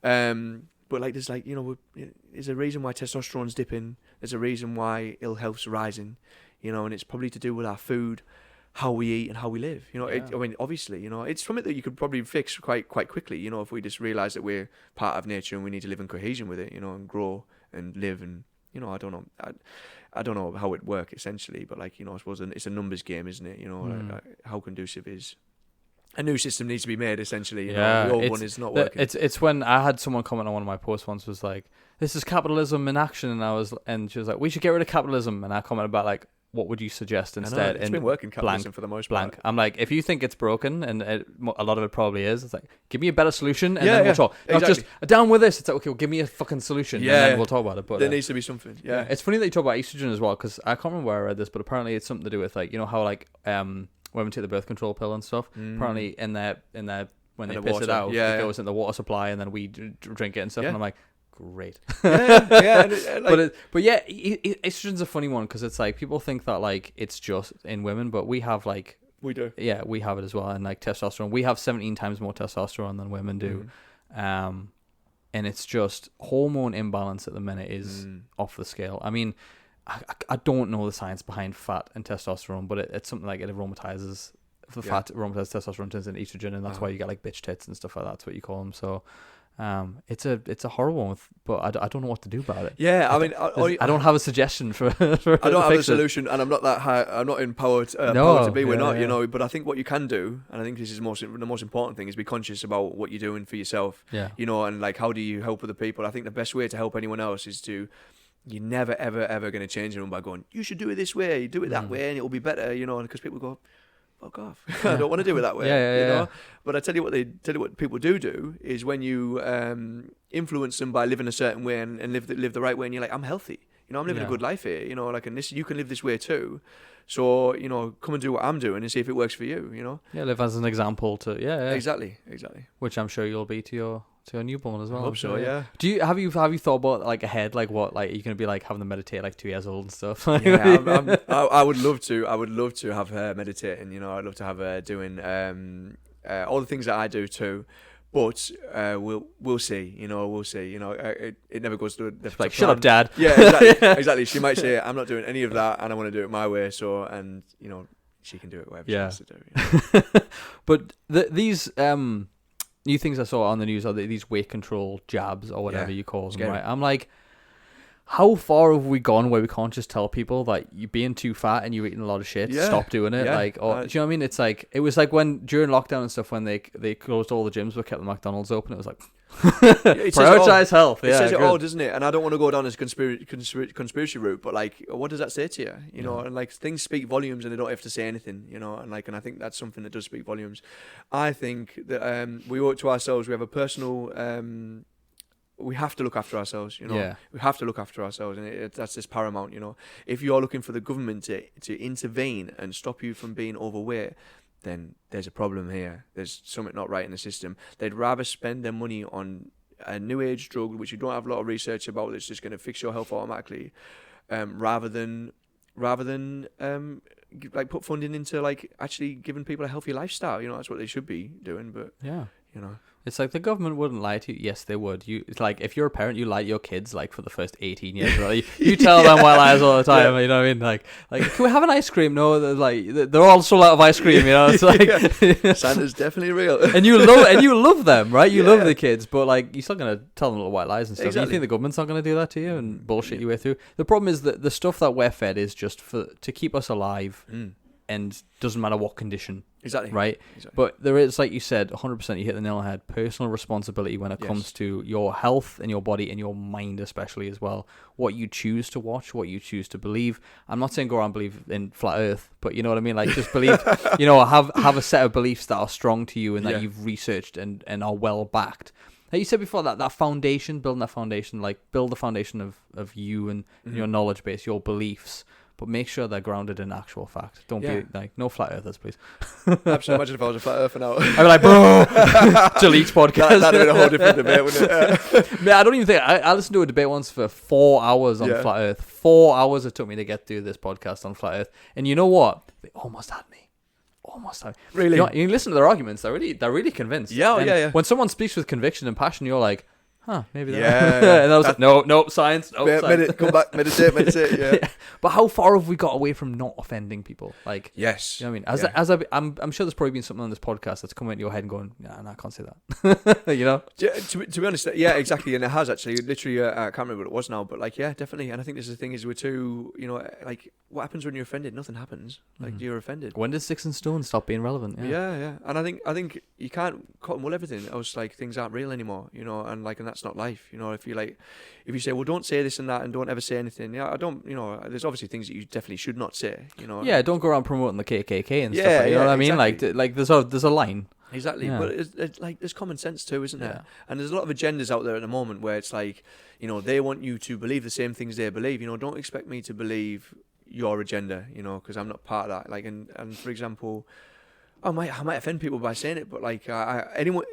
But like there's like, you know, there's a reason why testosterone's dipping. There's a reason why ill health's rising, you know, and it's probably to do with our food, how we eat and how we live, you know. I mean, obviously, you know, it's something that you could probably fix quite quickly, you know, if we just realize that we're part of nature and we need to live in cohesion with it, you know, and grow and live. And you know, I don't know how it works essentially, but like, you know, I suppose it's a numbers game, isn't it? You know, like how conducive is a new system needs to be made essentially. You know, the old one is not working. It's when I had someone comment on one of my posts once, was like, "This is capitalism in action," and she was like, "We should get rid of capitalism," and I commented about like, what would you suggest instead? It's been working capitalism for the most part. I'm like, if you think it's broken, and a lot of it probably is, it's like, give me a better solution, and then we'll talk. Not just down with this. It's like, okay, well, give me a fucking solution, and then we'll talk about it. But there needs to be something. Yeah. It's funny that you talk about estrogen as well, because I can't remember where I read this, but apparently it's something to do with like, you know how like women take the birth control pill and stuff. Apparently in their when they piss it out, it goes in the water supply, and then we drink it and stuff. And I'm like, great. But yeah, estrogen's a funny one, because it's like people think that like it's just in women, but we have like, we do, we have it as well. And like testosterone, we have 17 times more testosterone than women do. And it's just hormone imbalance at the minute is off the scale. I mean, I don't know the science behind fat and testosterone, but it's something like it aromatizes. The fat aromatizes testosterone, turns into estrogen, and that's why you get like bitch tits and stuff like that. That's what you call them. So it's a horrible one, but I don't know what to do about it. Yeah, I mean, I don't have a suggestion for I don't have a solution, and I'm not that high. I'm not empowered. Power to be. We're not, you know. But I think what you can do, and I think this is the most important thing, is be conscious about what you're doing for yourself. Yeah. You know, and like, how do you help other people? I think the best way to help anyone else is to. You're never, ever, ever going to change anyone by going, you should do it this way, do it that way, and it will be better, you know, because people go, fuck off. I don't want to do it that way. You know? But I tell you what people do is when you influence them by living a certain way and live the right way, and you're like, I'm healthy. You know, I'm living a good life here, you know, like, and this, you can live this way too. So, you know, come and do what I'm doing and see if it works for you, you know? Yeah, live as an example to, Exactly. Which I'm sure you'll be to your newborn as well. I hope so, yeah. Have you thought about like ahead, like what, like you're gonna be like having them meditate like 2 years old and stuff? Yeah, I would love to. I would love to have her meditating. You know, I'd love to have her doing all the things that I do too. But we'll see. You know, we'll see. You know, it never goes to the like, shut up, Dad. Yeah, exactly. Exactly. She might say, I'm not doing any of that, and I want to do it my way. So, and you know, she can do it whatever she wants to do. You know? But these new things I saw on the news are these weight control jabs or whatever you call them, right? I'm like, how far have we gone where we can't just tell people that you're being too fat and you're eating a lot of shit, stop doing it? Like, or do you know what I mean? It's like, it was like when during lockdown and stuff, when they closed all the gyms but kept the McDonald's open, it was like, Prioritize health. It Yeah, says it good. all, doesn't it? And I don't want to go down this conspiracy route, but like, what does that say to you? You know, and like things speak volumes, and they don't have to say anything. You know, and I think that's something that does speak volumes. I think that we owe it to ourselves. We have a personal. We have to look after ourselves, you know. Yeah. We have to look after ourselves, and that's just paramount, you know. If you're looking for the government to intervene and stop you from being overweight, then there's a problem here. There's something not right in the system. They'd rather spend their money on a new age drug, which you don't have a lot of research about, that's just going to fix your health automatically, rather than like put funding into like actually giving people a healthy lifestyle. You know, that's what they should be doing. But Yeah. you know. It's like the government wouldn't lie to you. Yes, they would. It's like if you're a parent, you lie to your kids like for the first 18 years. Right? You tell them white lies all the time. You know what I mean? Like can we have an ice cream? No, they're all sold out of ice cream. You know, it's like Santa's definitely real. and you love them, right? You love the kids, but like you're still gonna tell them little white lies and stuff. Exactly. You think the government's not gonna do that to you and bullshit your way through? The problem is that the stuff that we're fed is just to keep us alive. And doesn't matter what condition. Exactly. Right? Exactly. But there is, like you said, 100%, you hit the nail on the head, personal responsibility when it comes to your health and your body and your mind especially as well. What you choose to watch, what you choose to believe. I'm not saying go around and believe in flat earth, but you know what I mean? Like just believe, you know, have a set of beliefs that are strong to you and that you've researched and are well backed. Like you said before, that foundation, building that foundation, like build the foundation of you and your knowledge base, your beliefs. But make sure they're grounded in actual fact. Don't be like, no flat earthers, please. Absolutely. Imagine if I was a flat earther now. I'd be like, bro, delete podcast. That'd have been a whole different debate, wouldn't it? Man, I don't even think, I listened to a debate once for 4 hours on flat earth. 4 hours it took me to get through this podcast on flat earth. And you know what? They almost had me. Really? You can listen to their arguments. They're really convinced. Yeah, and yeah. When someone speaks with conviction and passion, you're like, maybe that. Yeah. And I was like, no, science. Science. Come back, meditate, yeah. But how far have we got away from not offending people? Like, yes. You know what I mean? I'm sure there's probably been something on this podcast that's come into your head and going, nah, I can't say that. You know? To be honest, yeah, exactly. And it has actually, literally, I can't remember what it was now, but like, yeah, definitely. And I think this is the thing is we're too, you know, like, what happens when you're offended? Nothing happens. Like, you're offended. When does sticks and stones stop being relevant? Yeah. And I think you can't cotton wool everything. Else, like, things aren't real anymore, you know, and that's not life, you know. If you say, well, don't say this and that and don't ever say anything, I don't, you know, there's obviously things that you definitely should not say, you know. Yeah, don't go around promoting the KKK and stuff. You know what I mean? Exactly. Like there's a line. Exactly, but it's like there's common sense too, isn't there? And there's a lot of agendas out there at the moment where it's like, you know, they want you to believe the same things they believe. You know, don't expect me to believe your agenda, you know, because I'm not part of that. Like, and for example, I might offend people by saying it, but like anyone,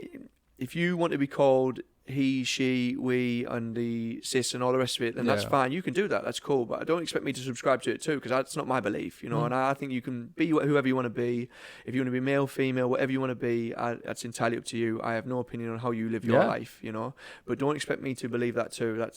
if you want to be called he, she, we, and the cis and all the rest of it, then that's fine. You can do that. That's cool. But don't expect me to subscribe to it too, because that's not my belief, you know. And I think you can be whoever you want to be. If you want to be male, female, whatever you want to be, that's entirely up to you. I have no opinion on how you live your life, you know. But don't expect me to believe that too.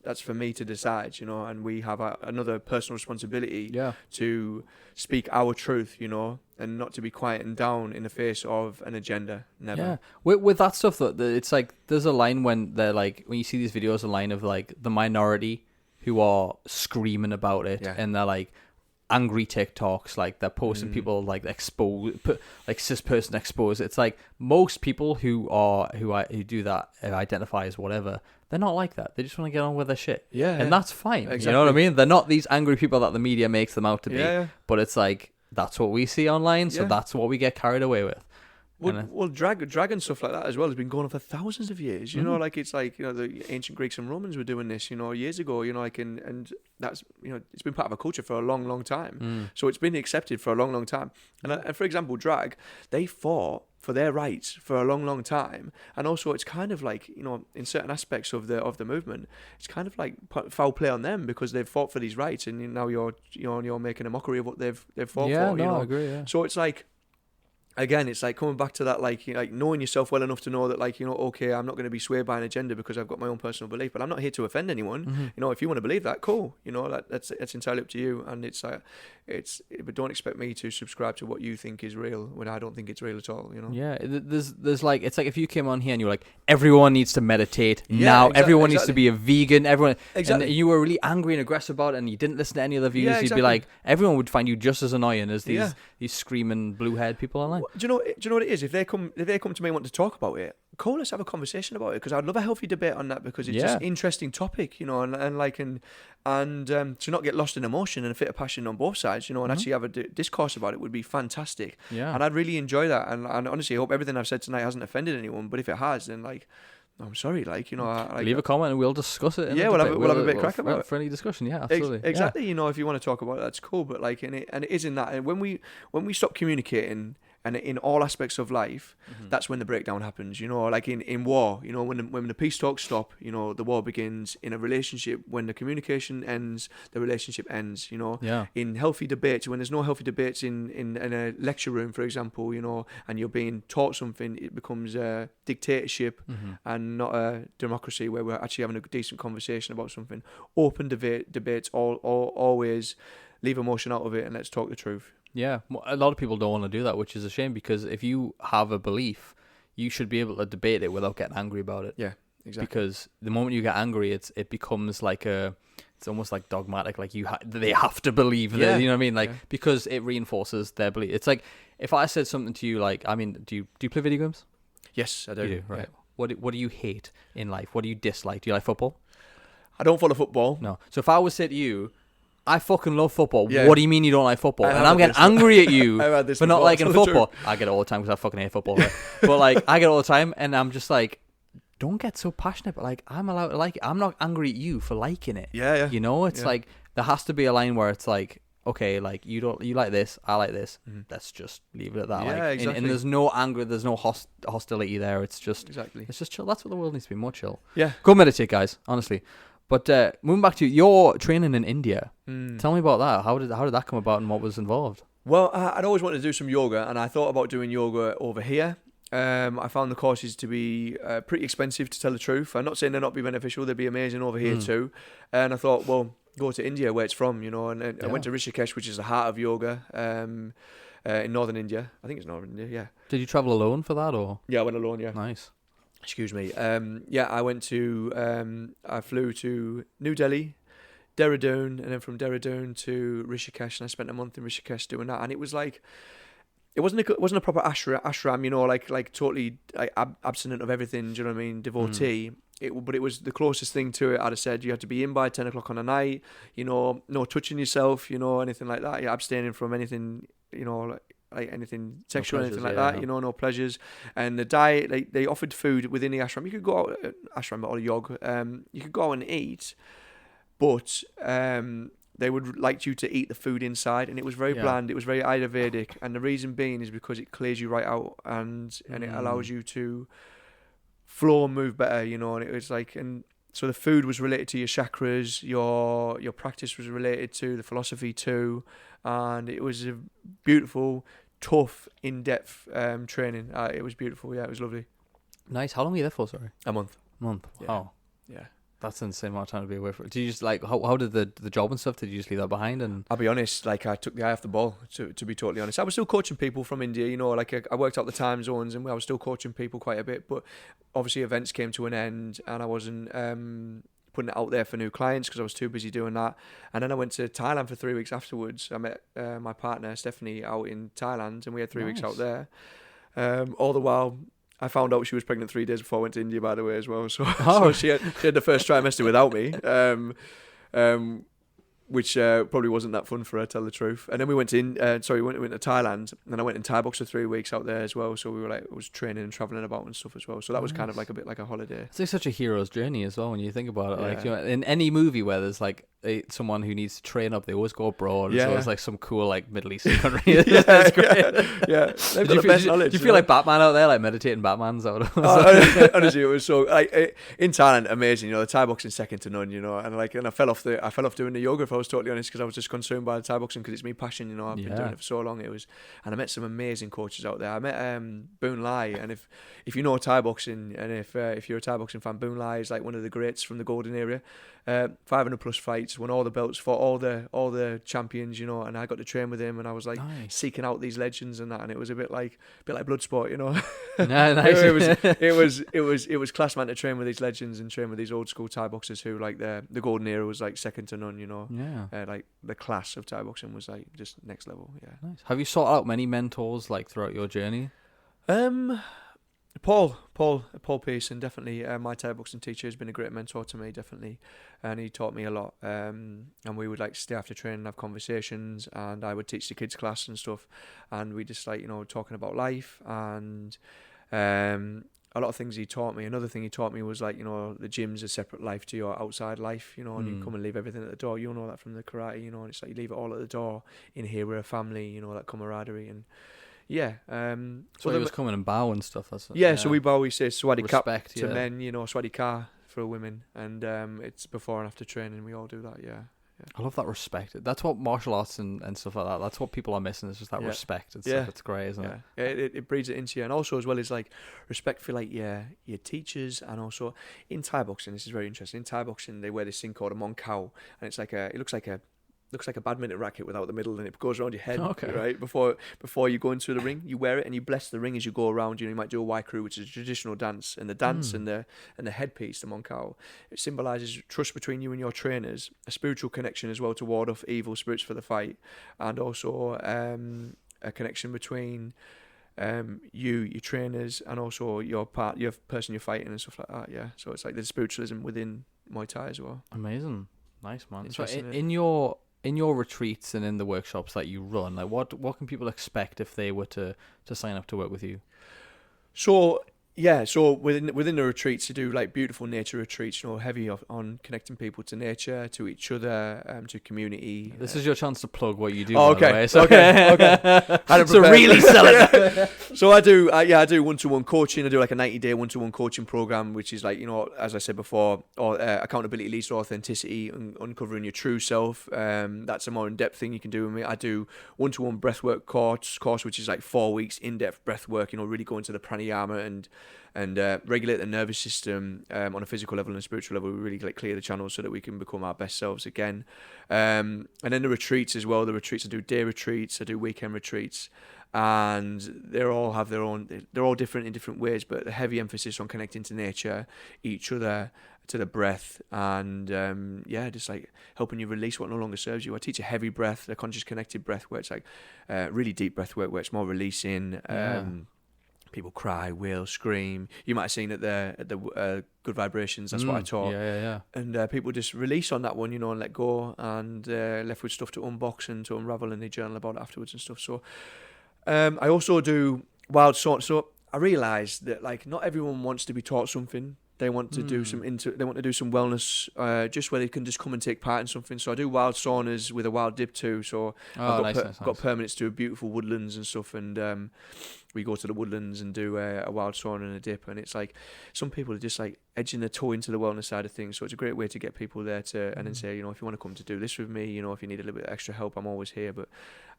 That's for me to decide, you know. And we have another personal responsibility to speak our truth, you know, and not to be quietened down in the face of an agenda. Never. Yeah. With that stuff, though, it's like there's a line when they're like, when you see these videos, a line of like the minority who are screaming about it, and they're like angry TikToks, like they're posting people like like cis person exposed. It's like most people who do that identify as whatever. They're not like that. They just want to get on with their shit. And that's fine. Exactly. You know what I mean? They're not these angry people that the media makes them out to be. But it's like, that's what we see online, so that's what we get carried away with. Well, drag and stuff like that as well has been going on for thousands of years. You know, like it's like, you know, the ancient Greeks and Romans were doing this, you know, years ago. You know, like and that's, you know, it's been part of a culture for a long, long time. So it's been accepted for a long, long time. And for example, drag, they fought for their rights for a long, long time. And also, it's kind of like, you know, in certain aspects of the movement, it's kind of like foul play on them because they've fought for these rights, and now you're making a mockery of what they've fought for. Yeah, you know? I agree. Yeah. So it's like, again, it's like coming back to that, like knowing yourself well enough to know that, like, you know, okay, I'm not going to be swayed by an agenda because I've got my own personal belief, but I'm not here to offend anyone. You know, if you want to believe that, cool. You know, that's entirely up to you. And but don't expect me to subscribe to what you think is real when I don't think it's real at all. You know. Yeah, there's like, it's like if you came on here and you were like, everyone needs to meditate now. Everyone needs to be a vegan. Everyone. And you were really angry and aggressive about it, and you didn't listen to any other views. You'd be like, everyone would find you just as annoying as these screaming blue haired people online. do you know what it is? If they come to me and want to talk about it, cool, let's have a conversation about it, because I'd love a healthy debate on that, because it's just interesting topic, and to not get lost in emotion and a fit of passion on both sides, and actually have a discourse about it would be fantastic. Yeah. And I'd really enjoy that. And honestly, I hope everything I've said tonight hasn't offended anyone. But if it has, then I'm sorry, leave a comment and we'll discuss it. We'll have a bit of crack about it. Friendly discussion, yeah, absolutely. Exactly. Yeah. If you want to talk about it, that's cool. But and it is in that. And when we stop communicating, and in all aspects of life, that's when the breakdown happens. In war, when the peace talks stop, the war begins. In a relationship, when the communication ends, the relationship ends. In healthy debates, when there's no healthy debates in a lecture room, for example, and you're being taught something, it becomes a dictatorship and not a democracy where we're actually having a decent conversation about something. Open debates, always leave emotion out of it, and let's talk the truth. Yeah, a lot of people don't want to do that, which is a shame, because if you have a belief, you should be able to debate it without getting angry about it. Yeah, exactly. Because the moment you get angry, it becomes it's almost like dogmatic, like they have to believe that, you know what I mean? Because it reinforces their belief. It's like if I said something to you, do you play video games? Yes, I do. You do, right? Yeah. What do you hate in life? What do you dislike? Do you like football? I don't follow football. No. So if I would say to you, I fucking love football. Yeah. What do you mean you don't like football? And I'm getting angry at you for not liking football. I get it all the time because I fucking hate football. Right? But I get it all the time, and I'm just like, don't get so passionate. But I'm allowed to like it. I'm not angry at you for liking it. Yeah. It's like there has to be a line where it's like, okay, you like this, I like this. Let's just leave it at that. Yeah, exactly. And there's no anger, there's no hostility there. It's just exactly. It's just chill. That's what the world needs to be, more chill. Yeah. Go meditate, guys. Honestly. But moving back to your training in India, tell me about that. How did that come about, and what was involved? Well, I'd always wanted to do some yoga, and I thought about doing yoga over here. I found the courses to be pretty expensive, to tell the truth. I'm not saying they'll not be beneficial; they'd be amazing over here too. And I thought, well, go to India, where it's from, and I went to Rishikesh, which is the heart of yoga, in northern India. I think it's northern India. Yeah. Did you travel alone for that, or? Yeah, I went alone. Yeah. Nice. Excuse me. I flew to New Delhi, Dehradun, and then from Dehradun to Rishikesh, and I spent a month in Rishikesh doing that. And it was it wasn't a proper ashram, totally abstinent of everything. Do you know what I mean? Devotee. But it was the closest thing to it. I'd have said you had to be in by 10 o'clock on the night. No touching yourself. Anything like that. You're abstaining from anything. Like anything sexual, anything like that, no pleasures. And the diet, they offered food within the ashram. You could go out, ashram or yog, you could go out and eat, but they would like you to eat the food inside, and it was very bland. It was very Ayurvedic, and the reason being is because it clears you right out, and it allows you to flow and move better, and it was and so the food was related to your chakras, your practice was related to the philosophy too, and it was a beautiful, tough, in-depth training. It was beautiful. Yeah, it was lovely. Nice. How long were you there for? Sorry. A month. Wow. Yeah. That's an insane amount of time to be away from. Did you just how did the job and stuff? Did you just leave that behind? And I'll be honest, I took the eye off the ball. To be totally honest, I was still coaching people from India. I worked out the time zones, and I was still coaching people quite a bit. But obviously, events came to an end, and I wasn't putting it out there for new clients because I was too busy doing that. And then I went to Thailand for 3 weeks afterwards. I met my partner Stephanie out in Thailand, and we had 3 weeks out there. All the while, I found out she was pregnant 3 days before I went to India, by the way, as well. So, so she had the first trimester without me. Which probably wasn't that fun for her, to tell the truth. And then we went to Thailand, and then I went in Thai box for 3 weeks out there as well. So we were was training and traveling about and stuff as well. So that was kind of a bit like a holiday. It's such a hero's journey as well when you think about it. In any movie where there's someone who needs to train up, they always go abroad. Yeah. So it's some cool Middle Eastern country. That's great. Yeah. They've got the best knowledge. Do you feel like Batman out there, meditating Batman's out? Honestly, it was so in Thailand, amazing. The Thai boxing second to none. And I fell off doing the yoga, if I was totally honest, because I was just consumed by the Thai boxing because it's my passion. I've been doing it for so long. And I met some amazing coaches out there. I met Boon Lai, and if you know Thai boxing, and if you're a Thai boxing fan, Boon Lai is one of the greats from the golden era. 500 plus fights, won all the belts, fought all the champions, and I got to train with him, and I was like seeking out these legends and that, and it was a bit like Bloodsport, No, nice. it was class, man, to train with these legends and train with these old school Thai boxers who like the golden era was like second to none, Yeah. like the class of Thai boxing was like just next level. Yeah. Nice. Have you sought out many mentors like throughout your journey? Paul Pearson, definitely. My Thai boxing teacher has been a great mentor to me, definitely, and he taught me a lot. And we would like stay after training and have conversations, and I would teach the kids class and stuff, and we just like talking about life and a lot of things he taught me. Another thing he taught me was like the gym's a separate life to your outside life, and you come and leave everything at the door. You know that from the karate, and it's like you leave it all at the door. In here we're a family, that camaraderie and. Yeah. So he was coming and bow and stuff. So we bow. We say "Swaddy Kap" to yeah. men, "Swaddy Ka" for women, and it's before and after training. We all do that. Yeah. I love that respect. That's what martial arts and stuff like that. That's what people are missing. It's just that respect and stuff. It's great, isn't it? Yeah. It breeds it into you, and also as well as like respect for like your teachers, and also in Thai boxing. This is very interesting. In Thai boxing, they wear this thing called a mon kao, and it's like it looks like a badminton racket without the middle, and it goes around your head. Okay. Right before you go into the ring, you wear it and you bless the ring as you go around. You might do a Wai Crew, which is a traditional dance, and the dance and the headpiece, the Monkau, it symbolizes trust between you and your trainers, a spiritual connection as well to ward off evil spirits for the fight, and also a connection between you, your trainers, and also your person you're fighting and stuff like that. Yeah, so it's like there's spiritualism within Muay Thai as well. Amazing, nice, man. So in your retreats and in the workshops that you run, like what can people expect if they were to sign up to work with you? So within the retreats, you do like beautiful nature retreats, heavy on connecting people to nature, to each other, to community. This is your chance to plug what you do. Oh, okay. Okay. So really sell it. So I do one-to-one coaching. I do like a 90-day one-to-one coaching program, which is like, as I said before, accountability leads to authenticity and uncovering your true self. That's a more in-depth thing you can do with me. I do one-to-one breathwork course, which is like 4 weeks in-depth breathwork, really go into the pranayama and regulate the nervous system on a physical level and a spiritual level. We really clear the channels so that we can become our best selves again. And then the retreats as well. I do day retreats, I do weekend retreats, and they all have their own. They're all different in different ways, but the heavy emphasis on connecting to nature, each other, to the breath, and just like helping you release what no longer serves you. I teach a heavy breath, a conscious connected breath, where it's like really deep breath work, where it's more releasing. People cry, wail, scream. You might have seen at the Good Vibrations. That's what I taught. Yeah. And people just release on that one, and let go, and left with stuff to unbox and to unravel, and they journal about it afterwards and stuff. So I also do wild sort. So I realised that like not everyone wants to be taught something. They want to do some wellness, just where they can just come and take part in something. So I do wild saunas with a wild dip too. So I've got permits to beautiful woodlands and stuff, and we go to the woodlands and do a wild sauna and a dip. And it's like some people are just like edging their toe into the wellness side of things. So it's a great way to get people there and then say, if you want to come to do this with me, if you need a little bit of extra help, I'm always here.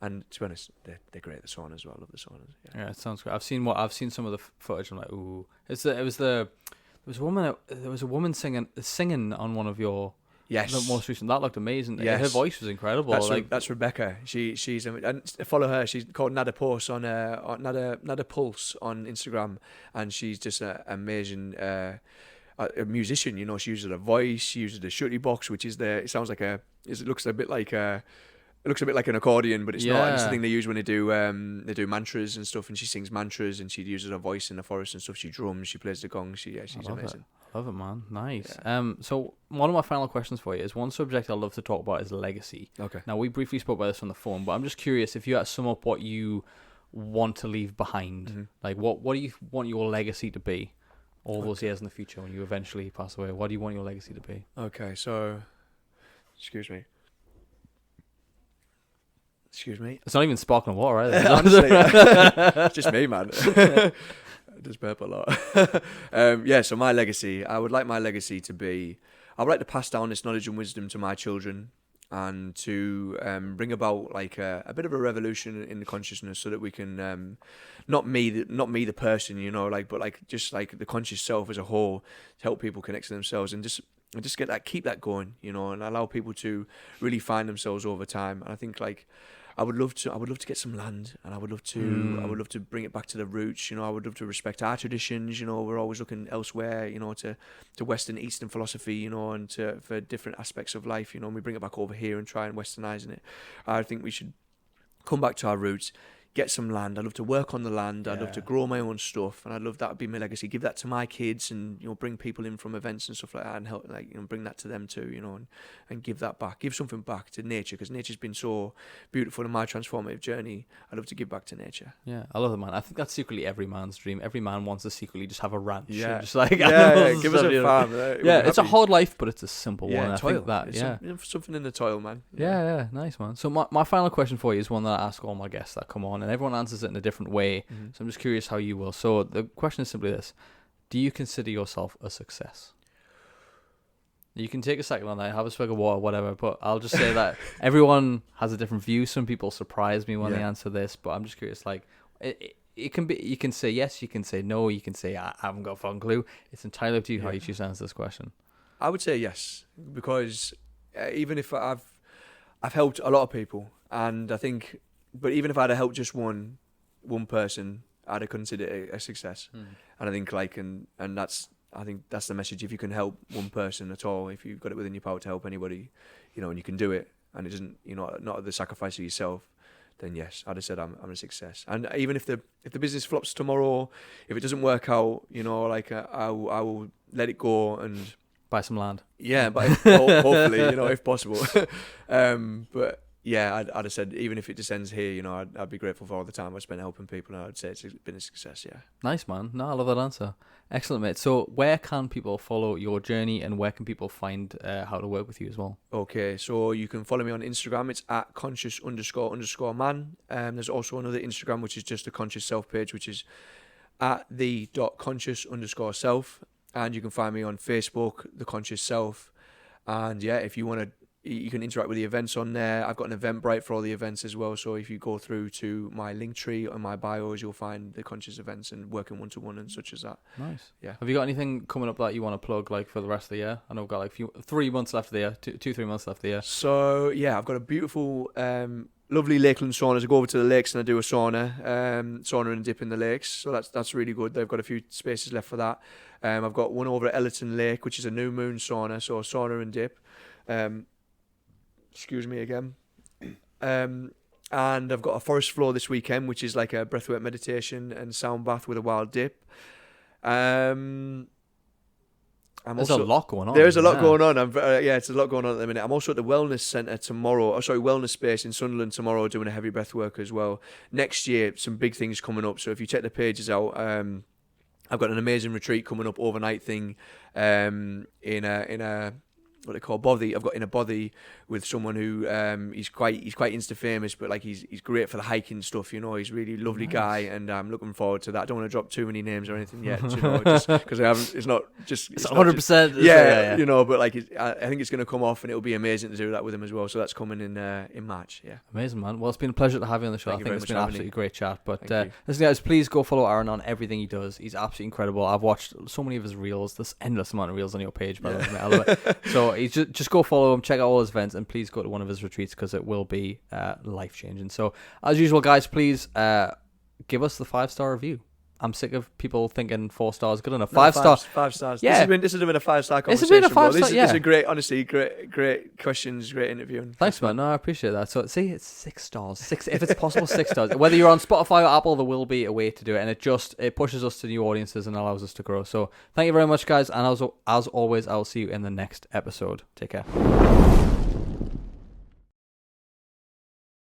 And to be honest, they're great. The sauna as well. I love the saunas. Yeah, it sounds great. I've seen some of the footage. I'm like, ooh, there was a woman singing on one of your the most recent. That looked amazing. Yes. Her voice was incredible. That's Rebecca. She's and follow her. She's called Nada Pulse on Nada Pulse on Instagram, and she's just an amazing a musician. She uses her voice. She uses the shutty box, which is it looks a bit like an accordion, but it's not. It's the thing they use when they do mantras and stuff. And she sings mantras, and she uses her voice in the forest and stuff. She drums, she plays the gong. She's amazing. I love it, man. Nice. Yeah. So one of my final questions for you is one subject I love to talk about is legacy. Okay. Now we briefly spoke about this on the phone, but I'm just curious if you had to sum up what you want to leave behind. Mm-hmm. Like what do you want your legacy to be? All those years in the future when you eventually pass away, what do you want your legacy to be? Okay, so excuse me. It's not even sparkling water either. Honestly, it's just me, man. I just burp a lot. So my legacy, I would like my legacy to be, I would like to pass down this knowledge and wisdom to my children, and to bring about like a bit of a revolution in the consciousness, so that we can not me the person, but like just like the conscious self as a whole, to help people connect to themselves, and just and just keep that going, and allow people to really find themselves over time. And I think I would love to get some land, and I would love to bring it back to the roots. I would love to respect our traditions. We're always looking elsewhere, to Western, Eastern philosophy, and for different aspects of life, and we bring it back over here and try and Westernizing it. I think we should come back to our roots. Get some land. I'd love to work on the land. I'd love to grow my own stuff, and I'd love that would be my legacy. Give that to my kids, and bring people in from events and stuff like that, and help bring that to them too, and give that back. Give something back to nature, because nature's been so beautiful in my transformative journey. I'd love to give back to nature. Yeah, I love it, man. I think that's secretly every man's dream. Every man wants to secretly just have a ranch. Yeah, just like give us a farm. Yeah, it's a hard life, but it's a simple one. Toil. I think that something in the toil, man. Yeah, nice, man. So my final question for you is one that I ask all my guests that come on, and everyone answers it in a different way. So I'm just curious how you will. So the question is simply this: do you consider yourself a success? You can take a second on that, have a swig of water, whatever, but I'll just say that everyone has a different view. Some people surprise me when they answer this, but I'm just curious, it can be, you can say yes, you can say no, you can say I haven't got a fucking clue. It's entirely up to you how you choose to answer this question. I would say yes, because even if I've helped a lot of people, and I think, but even if I'd have helped just one person, I'd have considered it a success. And I think I think that's the message. If you can help one person at all, if you've got it within your power to help anybody, and you can do it, and it doesn't, not at the sacrifice of yourself, then yes, I'd have said I'm a success. And even if the business flops tomorrow, if it doesn't work out, I will let it go and buy some land. Yeah, but hopefully, if possible. But yeah, I'd have said, even if it just ends here, I'd be grateful for all the time I spent helping people, and I'd say it's been a success, yeah. Nice, man. No, I love that answer. Excellent, mate. So where can people follow your journey, and where can people find how to work with you as well? Okay, so you can follow me on Instagram. It's at conscious__man. There's also another Instagram, which is just a conscious self page, which is at the.conscious_self. And you can find me on Facebook, The Conscious Self. And yeah, if you want to, you can interact with the events on there. I've got an Eventbrite for all the events as well. So if you go through to my link tree on my bios, you'll find the conscious events and working one-to-one and such as that. Nice. Yeah. Have you got anything coming up that you want to plug for the rest of the year? I know we've got 3 months left of the year, 3 months left of the year. So yeah, I've got a beautiful, lovely lakeland saunas. I go over to the lakes and I do a sauna and dip in the lakes. So that's really good. They've got a few spaces left for that. I've got one over at Ellerton Lake, which is a new moon sauna. So sauna and dip. Excuse me again. And I've got a forest floor this weekend, which is like a breathwork meditation and sound bath with a wild dip. There's a lot going on. There's a lot going on. It's a lot going on at the minute. I'm also at the wellness centre wellness space in Sunderland tomorrow, doing a heavy breath work as well. Next year, some big things coming up. So if you check the pages out, I've got an amazing retreat coming up, overnight thing, in a what they call bothy. I've got in a bothy with someone who he's quite Insta famous, but he's great for the hiking stuff. He's a really lovely guy, and I'm looking forward to that. I don't want to drop too many names or anything yet, just because I haven't. It's not just. It's 100%. Yeah. But I think it's going to come off, and it'll be amazing to do that with him as well. So that's coming in March. Yeah. Amazing, man. Well, it's been a pleasure to have you on the show. I think it's been an absolutely great chat. But listen, guys, please go follow Aaron on everything he does. He's absolutely incredible. I've watched so many of his reels. There's endless amount of reels on your page, by the way. I love it. So he's just go follow him, check out all his events, and please go to one of his retreats, because it will be life-changing. So as usual, guys, please give us the 5-star review. I'm sick of people thinking 4 stars good enough. 5 stars. 5 stars. Yeah. This has been a 5-star conversation. This has been a 5-star, This is a great, honestly, great questions, great interview. Thanks, man. No, I appreciate that. So, see, it's 6 stars. If it's possible, 6 stars. Whether you're on Spotify or Apple, there will be a way to do it, and it pushes us to new audiences and allows us to grow. So, thank you very much, guys, and as always, I will see you in the next episode. Take care.